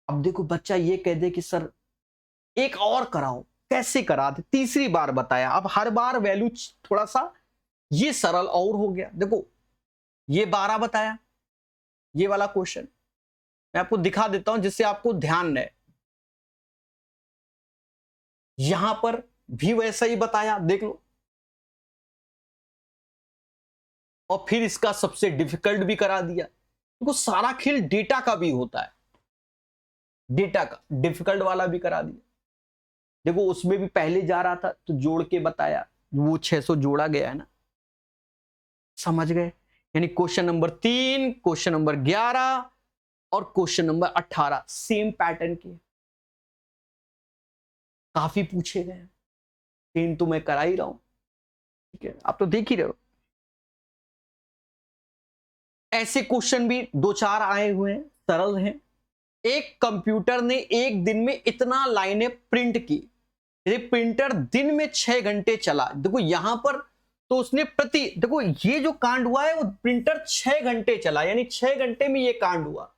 अब देखो बच्चा ये कह दे कि सर एक और कराओ, कैसे करा दे? तीसरी बार बताया, अब हर बार वैल्यू थोड़ा सा ये सरल और हो गया। देखो ये 12 बताया, ये वाला क्वेश्चन मैं आपको दिखा देता हूं जिससे आपको ध्यान रहे। यहां पर भी वैसा ही बताया, देख लो। और फिर इसका सबसे डिफिकल्ट भी करा दिया। देखो सारा खेल डेटा का भी होता है, डेटा का डिफिकल्ट वाला भी करा दिया। देखो उसमें भी पहले जा रहा था तो जोड़ के बताया, वो 600 जोड़ा गया है ना, समझ गए? यानी क्वेश्चन नंबर 3, क्वेश्चन नंबर 11 और क्वेश्चन नंबर 18 सेम पैटर्न के, काफी पूछे गए। 3 तो मैं करा ही रहा हूं, ठीक है, आप तो देख ही रहे हो। ऐसे क्वेश्चन भी 2-4 आए हुए हैं, सरल हैं। एक कंप्यूटर ने एक दिन में इतना लाइनें प्रिंट की, ये प्रिंटर दिन में 6 घंटे चला। देखो यहां पर तो उसने प्रति, देखो ये जो कांड हुआ है वो प्रिंटर 6 घंटे चला, यानी 6 घंटे में ये कांड हुआ।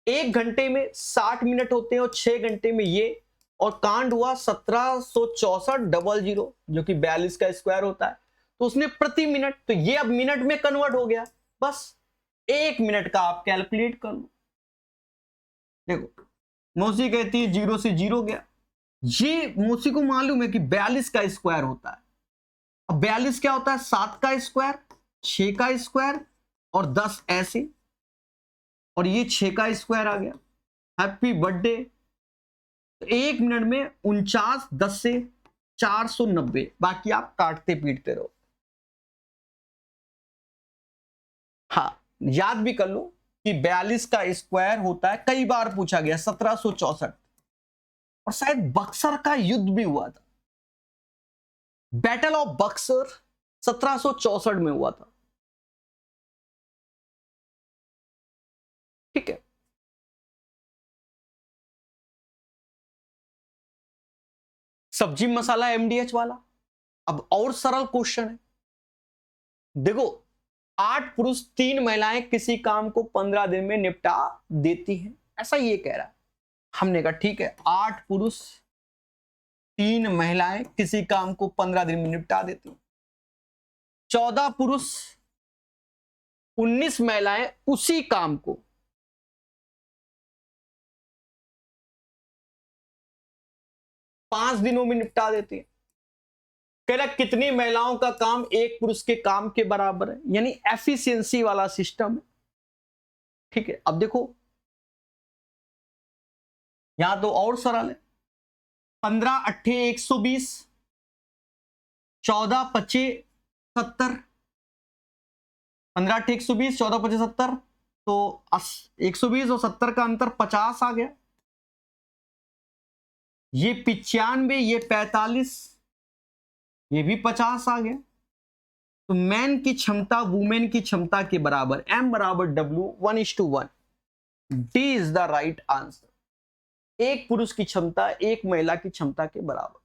1 घंटे में 60 मिनट होते हैं और 6 घंटे में ये, और कांड हुआ 1764 जो कि 42 का स्क्वायर होता है। तो उसने प्रति मिनट, तो ये अब मिनट में कन्वर्ट हो गया, बस 1 मिनट का आप कैलकुलेट कर लो। देखो मौसी कहती है 0 से 0 गया, ये मौसी को मालूम है कि 42 का स्क्वायर होता है। अब 42 क्या होता है, 7 का स्क्वायर, 6 का स्क्वायर और 10 ऐसे, और ये 6 का स्क्वायर आ गया। Happy birthday. 1 मिनट में 49, 10 से 490, बाकी आप काटते पीटते रहो। हाँ, याद भी कर लो कि 42 का स्क्वायर होता है, कई बार पूछा गया, 1764, और शायद बक्सर का युद्ध भी हुआ था। बैटल ऑफ बक्सर 1764 में हुआ था। ठीक है, सब्जी मसाला एमडीएच वाला। अब और सरल क्वेश्चन है, देखो 8 पुरुष 3 महिलाएं किसी काम को 15 दिन में निपटा देती हैं, ऐसा ये कह रहा है। हमने कहा ठीक है, 8 पुरुष 3 महिलाएं किसी काम को 15 दिन में निपटा देती हैं। 14 पुरुष 19 महिलाएं उसी काम को 5 दिनों में निपटा देती हैं। कह रहा कितनी महिलाओं का काम एक पुरुष के काम के बराबर है, यानी एफिशिएंसी वाला सिस्टम है। ठीक है, अब देखो यहां तो और सरल है, 15 8 120, 14 25 70, 15 8 120, 14 25 70, तो 120 और 70 का अंतर 50 आ गया। ये 95, ये 45, ये भी 50 आ गया। तो मैन की क्षमता वुमेन की क्षमता के बराबर, M बराबर W 1:1। D is the right answer. एक पुरुष की क्षमता एक महिला की क्षमता के बराबर।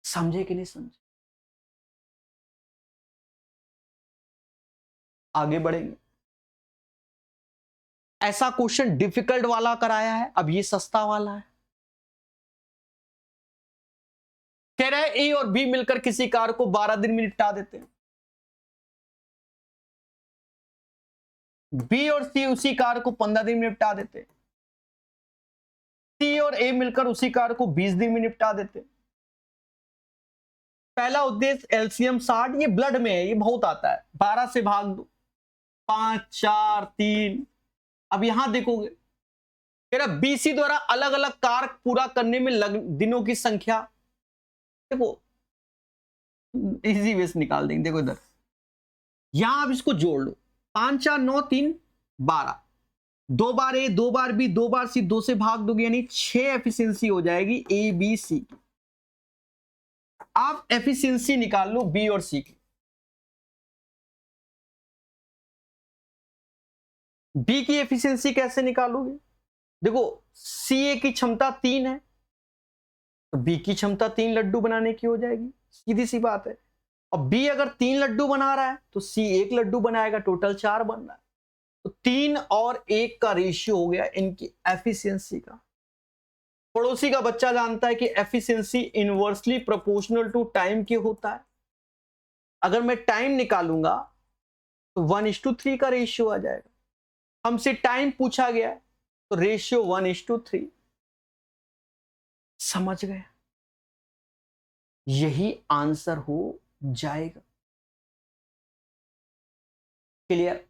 समझे कि नहीं समझे? आगे बढ़ेंगे। ऐसा क्वेश्चन डिफिकल्ट वाला कराया है, अब ये सस्ता वाला है। कह रहा है ए और बी मिलकर किसी कार को 12 दिन में निपटा देते हैं। बी और सी उसी कार को 15 दिन में निपटा देते हैं। सी और ए मिलकर उसी कार को 20 दिन में निपटा देते हैं। पहला उद्देश्य एलसीएम 60, ये ब्लड में है, ये बहुत आता है। 12 से भाग दो, 5 4 3। अब यहां देखोगे कह रहा बीसी द्वारा अलग अलग कार पूरा करने में दिनों की संख्या। देखो इजी वे से निकाल देंगे। देखो इधर, यहां आप इसको जोड़ लो, 5 4 9 3 12, 2 बार ए 2 बार बी 2 बार सी, 2 से भाग दोगे यानी 6 एफिशिएंसी हो जाएगी ए बी सी की। आप एफिशिएंसी निकाल लो बी और सी की। बी की एफिशिएंसी कैसे निकालोगे? देखो सी की क्षमता 3 है, तो बी की क्षमता 3 लड्डू बनाने की हो जाएगी, सीधी सी बात है। और बी अगर 3 लड्डू बना रहा है तो सी 1 लड्डू बनाएगा, टोटल 4 बन रहा है। तो 3 और 1 का रेशियो हो गया इनकी एफिशिएंसी का। पड़ोसी का बच्चा जानता है कि efficiency inversely proportional to time के होता है। अगर मैं टाइम निकालूंगा तो 1:3 का रेशियो आ जाएगा। हमसे टाइम पूछा गया तो रेशियो 1:3। समझ गए? यही आंसर हो जाएगा। क्लियर?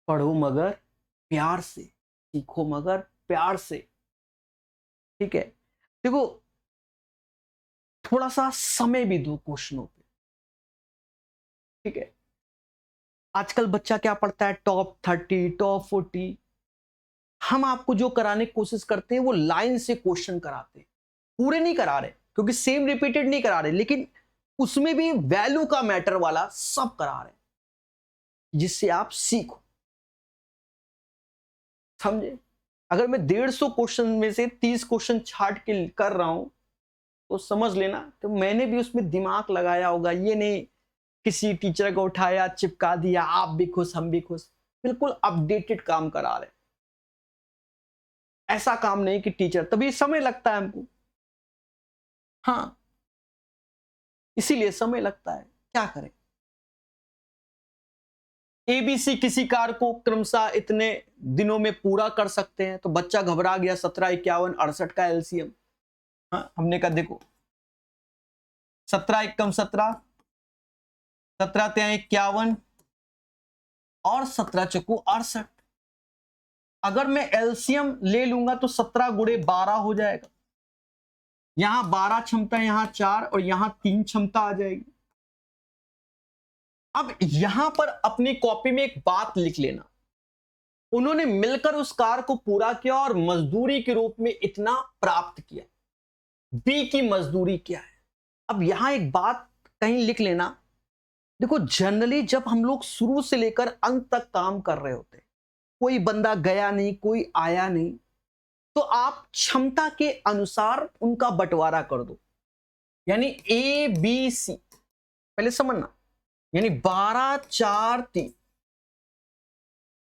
पढ़ो मगर प्यार से, सीखो मगर प्यार से। ठीक है, देखो थोड़ा सा समय भी दो क्वेश्चनों पे। ठीक है, आजकल बच्चा क्या पढ़ता है, टॉप 30 टॉप 40। हम आपको जो कराने की कोशिश करते हैं वो लाइन से क्वेश्चन कराते हैं, पूरे नहीं करा रहे क्योंकि सेम रिपीटेड नहीं करा रहे, लेकिन उसमें भी वैल्यू का मैटर वाला सब करा रहे जिससे आप सीखो। समझे? अगर मैं 150 क्वेश्चन में से 30 क्वेश्चन छाट के कर रहा हूं तो समझ लेना तो मैंने भी उसमें दिमाग लगाया होगा, ये नहीं किसी टीचर को उठाया चिपका दिया आप भी खुश हम भी खुश, बिल्कुल अपडेटेड काम करा रहे। ऐसा काम नहीं कि टीचर, तभी समय लगता है हमको, हाँ इसीलिए समय लगता है, क्या करें। एबीसी किसी कार्य को क्रमशः इतने दिनों में पूरा कर सकते हैं, तो बच्चा घबरा गया 17 51 68 का एलसीएम, हाँ हमने कहा देखो 17 एकम 17, 17 तिया 51 और 17 चौको 68। अगर मैं एलसीएम ले लूंगा तो 17 गुणे 12 हो जाएगा, यहां 12 क्षमता, यहां 4 और यहां 3 क्षमता आ जाएगी। अब यहां पर अपनी कॉपी में एक बात लिख लेना, उन्होंने मिलकर उस कार्य को पूरा किया और मजदूरी के रूप में इतना प्राप्त किया। बी की मजदूरी क्या है। अब यहां एक बात कहीं लिख लेना, देखो जनरली जब हम लोग शुरू से लेकर अंत तक काम कर रहे होते, कोई बंदा गया नहीं कोई आया नहीं, तो आप क्षमता के अनुसार उनका बंटवारा कर दो, यानी ए बी सी, पहले समझना, यानी 12 4 3,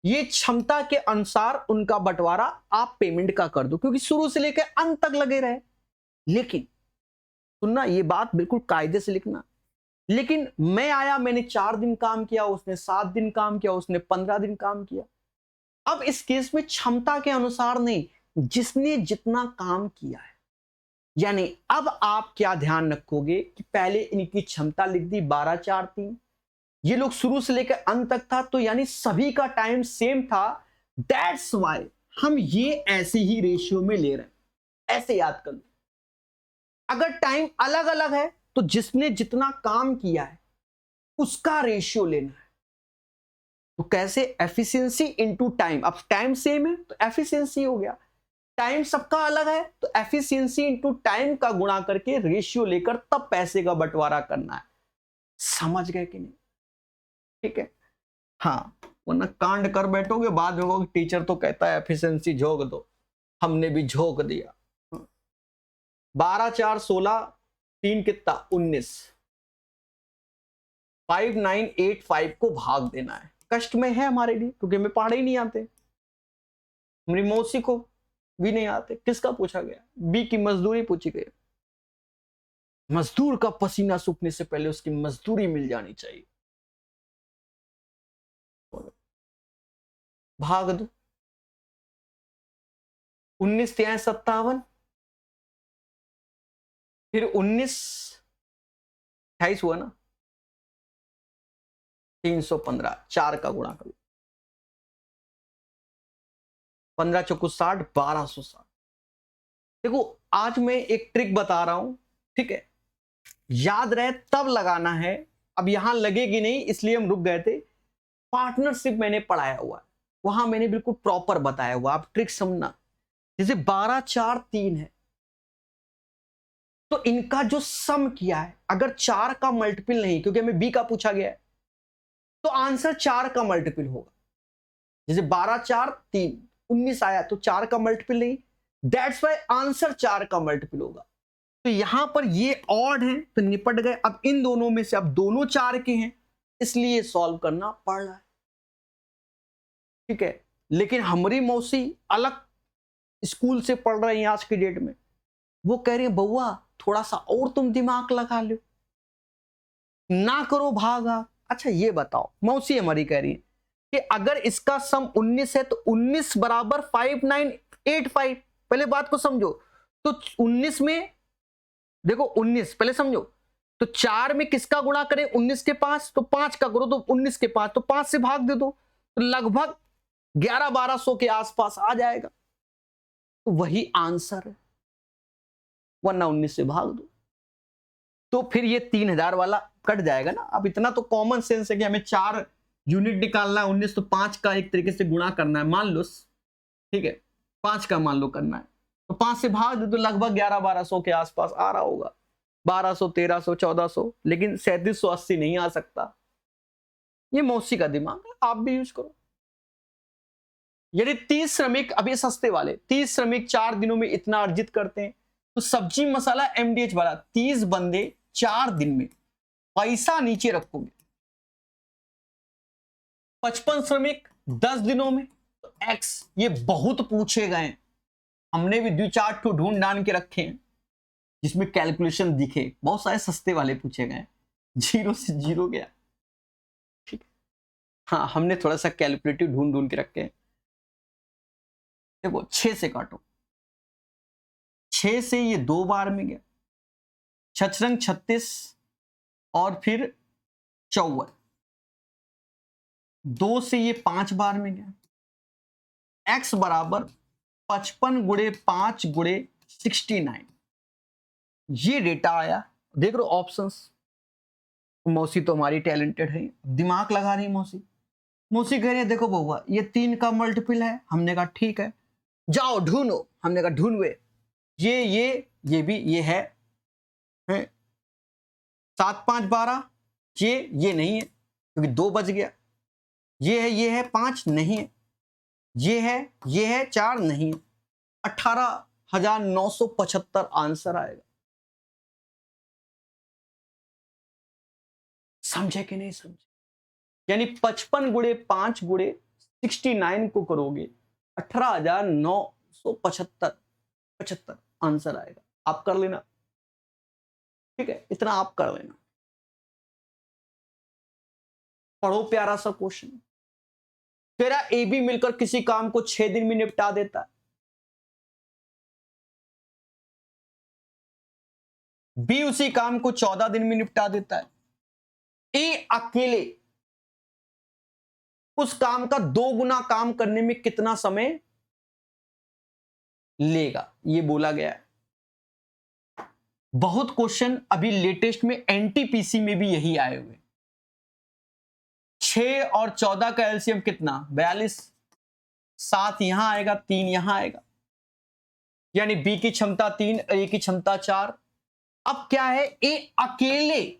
ये क्षमता के अनुसार उनका बंटवारा आप पेमेंट का कर दो, क्योंकि शुरू से लेकर अंत तक लगे रहे। लेकिन सुनना, ये बात बिल्कुल कायदे से लिखना, लेकिन मैं आया मैंने 4 दिन काम किया, उसने 7 दिन काम किया, उसने 15 दिन काम किया। अब इस केस में क्षमता के अनुसार नहीं, जिसने जितना काम किया है, यानी अब आप क्या ध्यान रखोगे कि पहले इनकी क्षमता लिख दी 12 4 3, ये लोग शुरू से लेकर अंत तक था, तो यानी सभी का टाइम सेम था, दैट्स वाई हम ये ऐसे ही रेशियो में ले रहे हैं। ऐसे याद कर लो, अगर टाइम अलग अलग है तो जिसने जितना काम किया है उसका रेशियो लेना है। तो कैसे, एफिशिएंसी इनटू टाइम, अब टाइम सेम है तो एफिशिएंसी हो गया, टाइम सबका अलग है तो एफिशिएंसी इनटू टाइम का गुणा करके रेशियो लेकर तब पैसे का बंटवारा करना है। समझ गए कि नहीं? ठीक है, हाँ, वरना कांड कर बैठोगे बाद में कहोगे टीचर तो कहता है एफिशिएंसी झोंक दो, हमने भी झोंक दिया। 12 4 16, 3 कितना 19, 5985 को भाग देना है। कष्ट में है हमारे लिए, क्योंकि हमें पढ़े ही नहीं आते, हमारी मौसी को भी नहीं आते। किसका पूछा गया? बी की मजदूरी पूछी गई। मजदूर का पसीना सूखने से पहले उसकी मजदूरी मिल जानी चाहिए। भाग दो, 19 तिया 57, फिर 19 28 हुआ ना, 315, 4 का गुणा करो, 15 चौको 60, 1260। देखो आज मैं एक ट्रिक बता रहा हूं, ठीक है, याद रहे तब लगाना है। अब यहां लगेगी नहीं इसलिए हम रुक गए थे। पार्टनरशिप मैंने पढ़ाया हुआ है, वहां मैंने बिल्कुल प्रॉपर बताया हुआ, आप ट्रिक समझना। जैसे 12 4 3 है तो इनका जो सम किया है, अगर 4 का मल्टीपल नहीं, क्योंकि हमें बी का पूछा गया है, तो आंसर 4 का मल्टीपल होगा। जैसे 12 4 3 19 आया तो 4 का मल्टीपल नहीं, दैट्स वाई आंसर 4 का मल्टीपल होगा। तो यहां पर ये ऑड है तो निपट गए। अब इन दोनों में से अब दोनों 4 के हैं, इसलिए सॉल्व करना पड़ रहा है, ठीक है। लेकिन हमारी मौसी अलग स्कूल से पढ़ रही हैं आज की डेट में, वो कह रही है बउआ थोड़ा सा और तुम दिमाग लगा लो, ना करो भागा। अच्छा ये बताओ, मौसी हमारी कह रही है कि अगर इसका सम 19 है तो 19 बराबर 5985। पहले बात को समझो, तो 19 में देखो 19 पहले समझो, तो 4 में किसका गुणा करें 19 के 5, तो 5 का करो तो 19 के 5, तो 5 से भाग दे दो, तो लगभग 1100-1200 के आसपास आ जाएगा, तो वही आंसर है, वरना 19 से भाग दो। तो फिर ये 3000 वाला कट जाएगा ना। अब इतना तो कॉमन सेंस है कि हमें 4 यूनिट निकालना है, 19 तो 5 का एक तरीके से गुणा करना है, मान लो, ठीक है, 5 का मान लो करना है, तो 5 से भाग दो तो लगभग 1100-1200 के आसपास आ रहा होगा, 1200 1300 1400, लेकिन 3780 नहीं आ सकता। ये मौसी का दिमाग है, आप भी यूज करो। यदि 30 श्रमिक, अब ये सस्ते वाले, 30 श्रमिक 4 दिनों में इतना अर्जित करते हैं तो सब्जी मसाला MDH वाला 30 बंदे 4 दिन में, पैसा नीचे रखोगे। 55 श्रमिक 10 दिनों में, तो X ये बहुत पूछे गए, हमने भी 2-4 ठो ढूंढ ढांड के रखे हैं जिसमें कैलकुलेशन दिखे, बहुत सारे सस्ते वाले पूछे गए, 0 से 0 गया। ठीक है, हाँ हमने थोड़ा सा कैलकुलेटिव ढूंढ ढूंढ के रखे हैं। देखो 6 से काटो, 6 से ये 2 बार में गया, 6 36 और फिर 54, 2 से ये 5 बार में गया। X बराबर 55 गुणे 5 गुणे 69, ये डेटा आया। देख लो ऑप्शंस, मौसी तो हमारी टैलेंटेड है, दिमाग लगा रही मौसी। मौसी कह रही है देखो बउआ ये 3 का मल्टीपल है, हमने कहा ठीक है जाओ ढूंढो, हमने कहा ढूंढवे, ये भी ये है 7 5 12, ये नहीं है क्योंकि 2 बच गया, ये है 5 नहीं है, ये है 4 नहीं है, 18,975 आंसर आएगा। समझे कि नहीं समझे? यानी 55 गुणे 5 गुणे 69 को करोगे 18,975 आंसर आएगा। आप कर लेना, ठीक है, इतना आप कर लेना। पढ़ो प्यारा सा क्वेश्चन। तेरा ए बी मिलकर किसी काम को 6 दिन में निपटा देता है, बी उसी काम को 14 दिन में निपटा देता है, ए अकेले उस काम का 2 गुना काम करने में कितना समय लेगा, ये बोला गया है। बहुत क्वेश्चन अभी लेटेस्ट में एनटीपीसी में भी यही आए हुए। 6 और 14 का एलसीएम कितना, 42, 7 यहां आएगा, 3 यहां आएगा, यानी बी की क्षमता 3, ए की क्षमता 4। अब क्या है, ए अकेले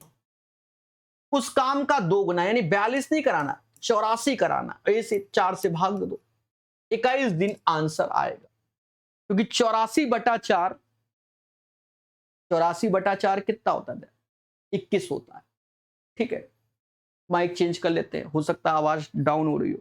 उस काम का 2 गुना, यानी 42 नहीं कराना, 84 कराना, ए से 4 से भाग दो, 21 दिन आंसर आएगा। क्योंकि 84/4 कितना होता है, 21 होता है। ठीक है, माइक चेंज कर लेते हैं, हो सकता है आवाज डाउन हो रही हो।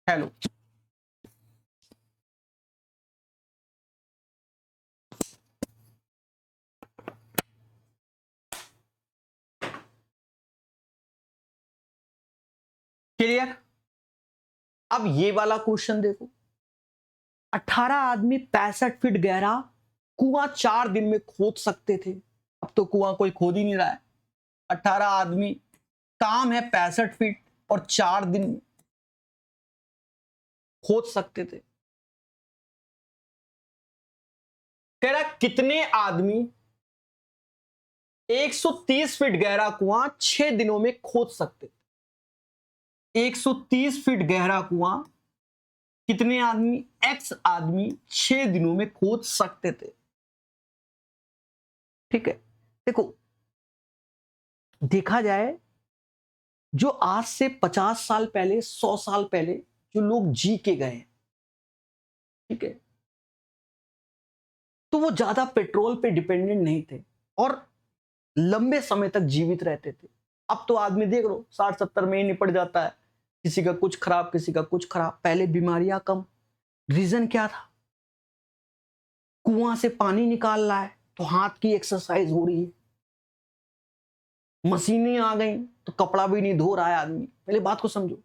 Hello, clear? अब ये वाला क्वेश्चन देखो, 18 आदमी 65 फीट गहरा कुआं 4 दिन में खोद सकते थे। अब तो कुआं कोई खोद ही नहीं रहा है। 18 आदमी, काम है 65 फीट और 4 दिन में खोद सकते थे। कह रहा कितने आदमी 130 फीट गहरा कुआं 6 दिनों में खोद सकते थे। 130 फीट गहरा कुआं कितने आदमी, एक्स आदमी 6 दिनों में खोद सकते थे। ठीक है, देखो देखा जाए जो आज से 50 साल पहले, 100 साल पहले जो लोग जी के गए, ठीक है, तो वो ज्यादा पेट्रोल पे डिपेंडेंट नहीं थे और लंबे समय तक जीवित रहते थे। अब तो आदमी देख लो 60-70 में ही निपट जाता है, किसी का कुछ खराब, किसी का कुछ खराब। पहले बीमारियां कम, रीजन क्या था, कुआं से पानी निकाल रहा है तो हाथ की एक्सरसाइज हो रही है, मशीनें आ गई तो कपड़ा भी नहीं धो रहा है आदमी। पहले बात को समझो,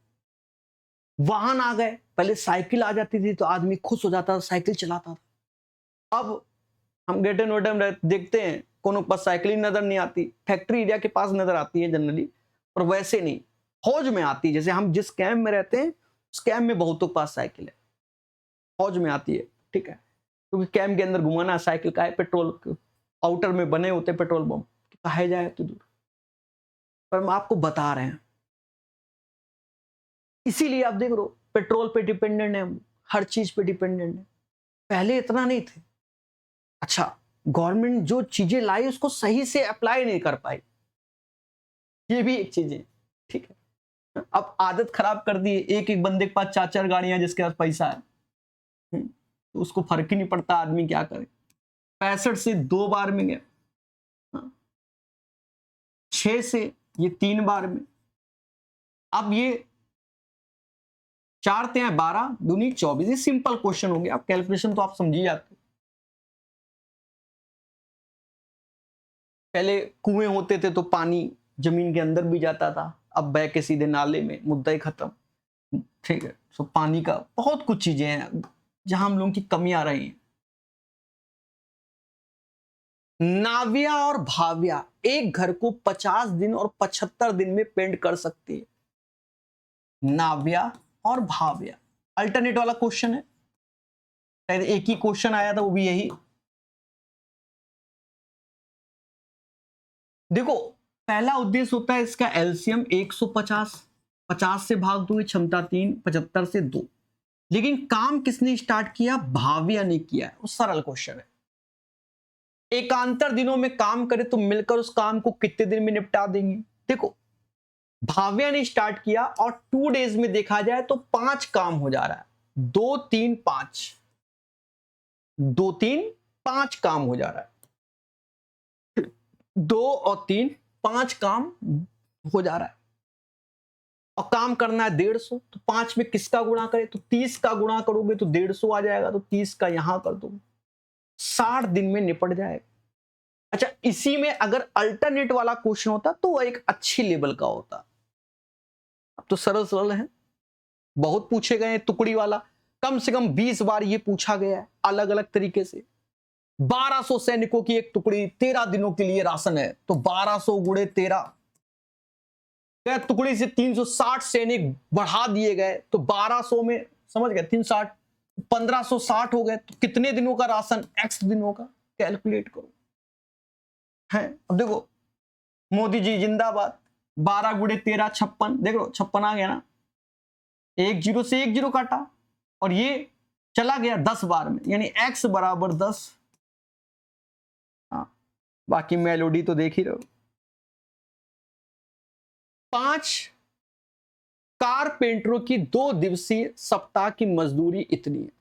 वाहन आ गए, पहले साइकिल आ जाती थी तो आदमी खुश हो जाता था, साइकिल चलाता था। अब हम गेटे नोटे देखते हैं कोनो पास साइकिल ही नजर नहीं आती, फैक्ट्री एरिया के पास नजर आती है जनरली, और वैसे नहीं फौज में आती है। जैसे हम जिस कैंप में रहते हैं उस कैंप में बहुतों के पास साइकिल है, फौज में आती है। ठीक है, क्योंकि कैंप के अंदर घुमाना साइकिल का है, पेट्रोल आउटर में बने होते पेट्रोल पंप, कहा जाए तो दूर, पर हम आपको बता रहे हैं। इसीलिए आप देख लो पेट्रोल पे डिपेंडेंट है, हर चीज पे डिपेंडेंट है। पहले इतना नहीं थे। अच्छा, गवर्नमेंट जो चीजें लाई उसको सही से अप्लाई नहीं कर पाई, ये भी एक चीज है। ठीक है, अब आदत खराब कर दी, एक एक बंदे के पास 4-4 गाड़ियां, जिसके पास पैसा है, तो उसको फर्क ही नहीं पड़ता आदमी क्या करे। 65 से 2 बार में गया, 6 से ये 3 बार में, अब ये 4 ते 12 दूनी 24। ये सिंपल क्वेश्चन हो गया, अब कैलकुलेशन तो आप समझी जाते। पहले कुएं होते थे तो पानी जमीन के अंदर भी जाता था, अब बह के सीधे नाले में, मुद्दा ही खत्म। ठीक है, तो पानी का बहुत कुछ चीजें हैं जहां हम लोगों की कमी आ रही है। नाव्या और भाव्या एक घर को 50 दिन और 75 दिन में पेंट कर सकती है। नाव्या और भाव्या, अल्टरनेट वाला क्वेश्चन है, शायद एक ही क्वेश्चन आया था, वो भी यही। देखो, पहला उद्देश्य होता है इसका एलसीएम 150, 50 से भाग दो, क्षमता 3, 75 से 2। लेकिन काम किसने स्टार्ट किया? भाव्या ने किया है। वो सरल क्वेश्चन है। एकांतर दिनों में काम करे तो मिलकर उस काम को कितने दिन में निपटा देंगे? देखो, भाव्या ने स्टार्ट किया और 2 डेज में देखा जाए तो 5 काम हो जा रहा है। 2 3 5, 2 3 5 काम हो जा रहा है। 2 और 3 5 काम हो जा रहा है, और काम करना है 150। तो 5 में किसका गुणा करे? तो 30 का गुणा करोगे तो 150 आ जाएगा, तो 30 का यहां कर दो, 60 दिन में निपट जाएगा। अच्छा, इसी में अगर अल्टरनेट वाला क्वेश्चन होता तो वह एक अच्छी लेवल का होता। अब तो सरल सरल है, बहुत पूछे गए। टुकड़ी वाला कम से कम 20 बार ये पूछा गया है अलग अलग तरीके से। 1200 सैनिकों की एक टुकड़ी, 13 दिनों के लिए राशन है, तो 1200 गुणे 13, टुकड़ी से 360 सैनिक बढ़ा दिए गए, तो 1200 में समझ गए 360, 1560 हो गए, तो कितने दिनों का राशन? x दिनों का। कैलकुलेट करो है। अब देखो, मोदी जी जिंदाबाद। 12 गुणे 13 56, देख लो 56 आ गया ना, 1 0 से 1 0 काटा, और ये चला गया 10 बार में, यानी x बराबर 10। हाँ, बाकी मेलोडी तो देख ही रहे हो। 5 कारपेंटरों की 2 दिवसीय सप्ताह की मजदूरी इतनी है।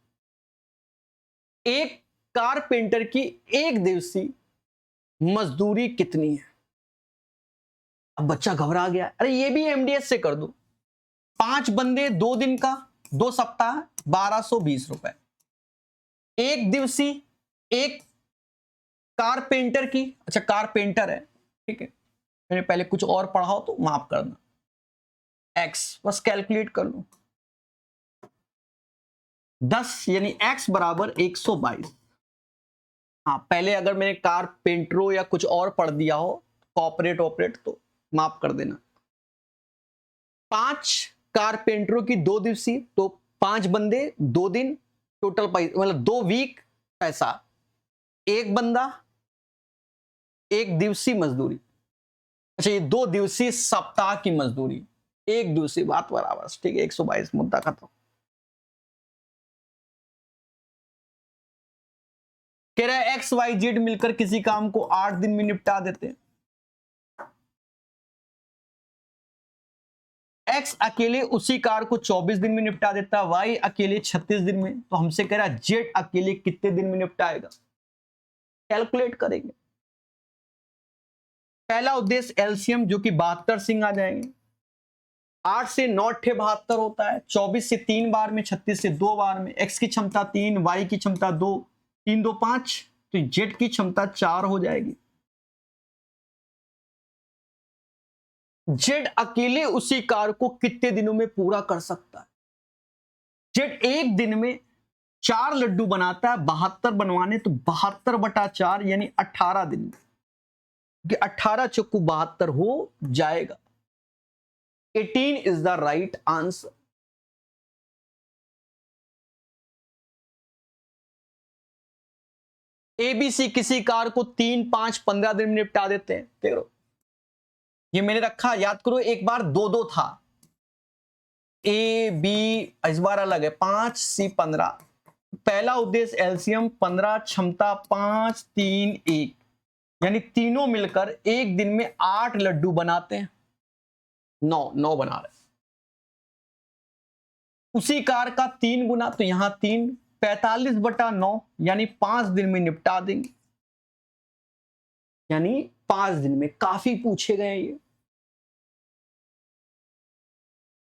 एक कारपेंटर की 1 दिवसीय मजदूरी कितनी है? अब बच्चा घबरा गया, अरे ये भी एमडीएस से कर दो। 5 बंदे 2 दिन का, 2 सप्ताह, 1220 रुपए। 1 दिवसीय, एक कारपेंटर की, अच्छा कारपेंटर है, ठीक है, मैंने पहले कुछ और पढ़ा हो तो माफ करना। x बस कैलकुलेट कर लो, 10 यानी x बराबर 122। हाँ, पहले अगर मैंने कारपेंटरो या कुछ और पढ़ दिया हो, कॉपरेट ऑपरेट, तो माफ कर देना। 5 कारपेंटरों की 2 दिवसीय, तो 5 बंदे 2 दिन, टोटल पैसा मतलब 2 वीक पैसा, एक बंदा 1 दिवसीय मजदूरी। अच्छा, ये 2 दिवसीय सप्ताह की मजदूरी, 1 दिवसीय, बात बराबर, ठीक है, 122, मुद्दा खत्म। कह रहा है XYZ मिलकर किसी काम को 8 दिन में निपटा देते हैं। X अकेले उसी कार को 24 दिन में निपटा देता है, Y अकेले 36 दिन में, तो हमसे कह रहा है Z अकेले कितने दिन में निपटाएगा? कैलकुलेट करेंगे। पहला उद्देश्य एलसीएम, जो कि 72 सिंह आ जाएंगे। 8 से 9 अट्ठे 72 होता है, 24 से 3 बार में, 36 से 2 बार में। X की क्षमता 3, Y की क्षमता 2, 3 2 5, तो Z की क्षमता 4 हो जाएगी। Z अकेले उसी कार को कितने दिनों में पूरा कर सकता है? Z एक दिन में 4 लड्डू बनाता है, 72 बनवाने, तो 72/4 यानी 18 दिन में, कि 18 चक्कू 72 हो जाएगा। 18 is the right answer. ABC किसी कार को 3 5 15 दिन में निपटा देते हैं। देखो, ये मैंने रखा, याद करो, एक बार 2 2 था, ए बी इस बार अलग है, 5 C 15, पहला उद्देश्य एलसीएम 15, क्षमता 5, 3, 1, यानी तीनों मिलकर एक दिन में 8 लड्डू बनाते हैं। 9 बना रहे। उसी कार का 3 गुना, तो यहां 3, 45/9 यानी 5 दिन में निपटा देंगे। यानी 5 दिन में काफी पूछे गए ये।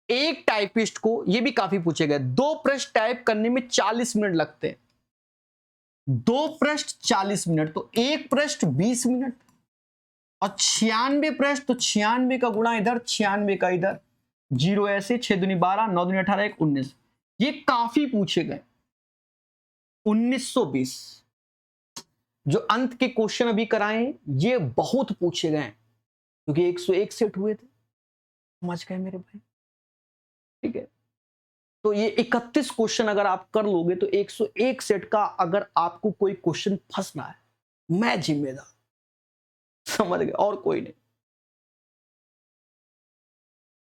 एक टाइपिस्ट को, ये भी काफी पूछे गए, 2 पृष्ठ टाइप करने में 40 मिनट लगते हैं। 2 पृष्ठ 40 मिनट, तो 1 पृष्ठ 20 मिनट, और 96 पृष्ठ, तो 96 का गुणा इधर, 96 का इधर, 0 ऐसे, 6 दूनी 12, 9 दूनी 18, 1 19। ये काफी पूछे गए। 1920 जो अंत के क्वेश्चन अभी कराए, ये बहुत पूछे गए क्योंकि 101 सेट हुए थे। समझ गए मेरे भाई? ठीक है, तो ये 31 क्वेश्चन अगर आप कर लोगे तो 101 सेट का अगर आपको कोई क्वेश्चन फंस रहा है, मैं जिम्मेदार। समझ गए? और कोई नहीं।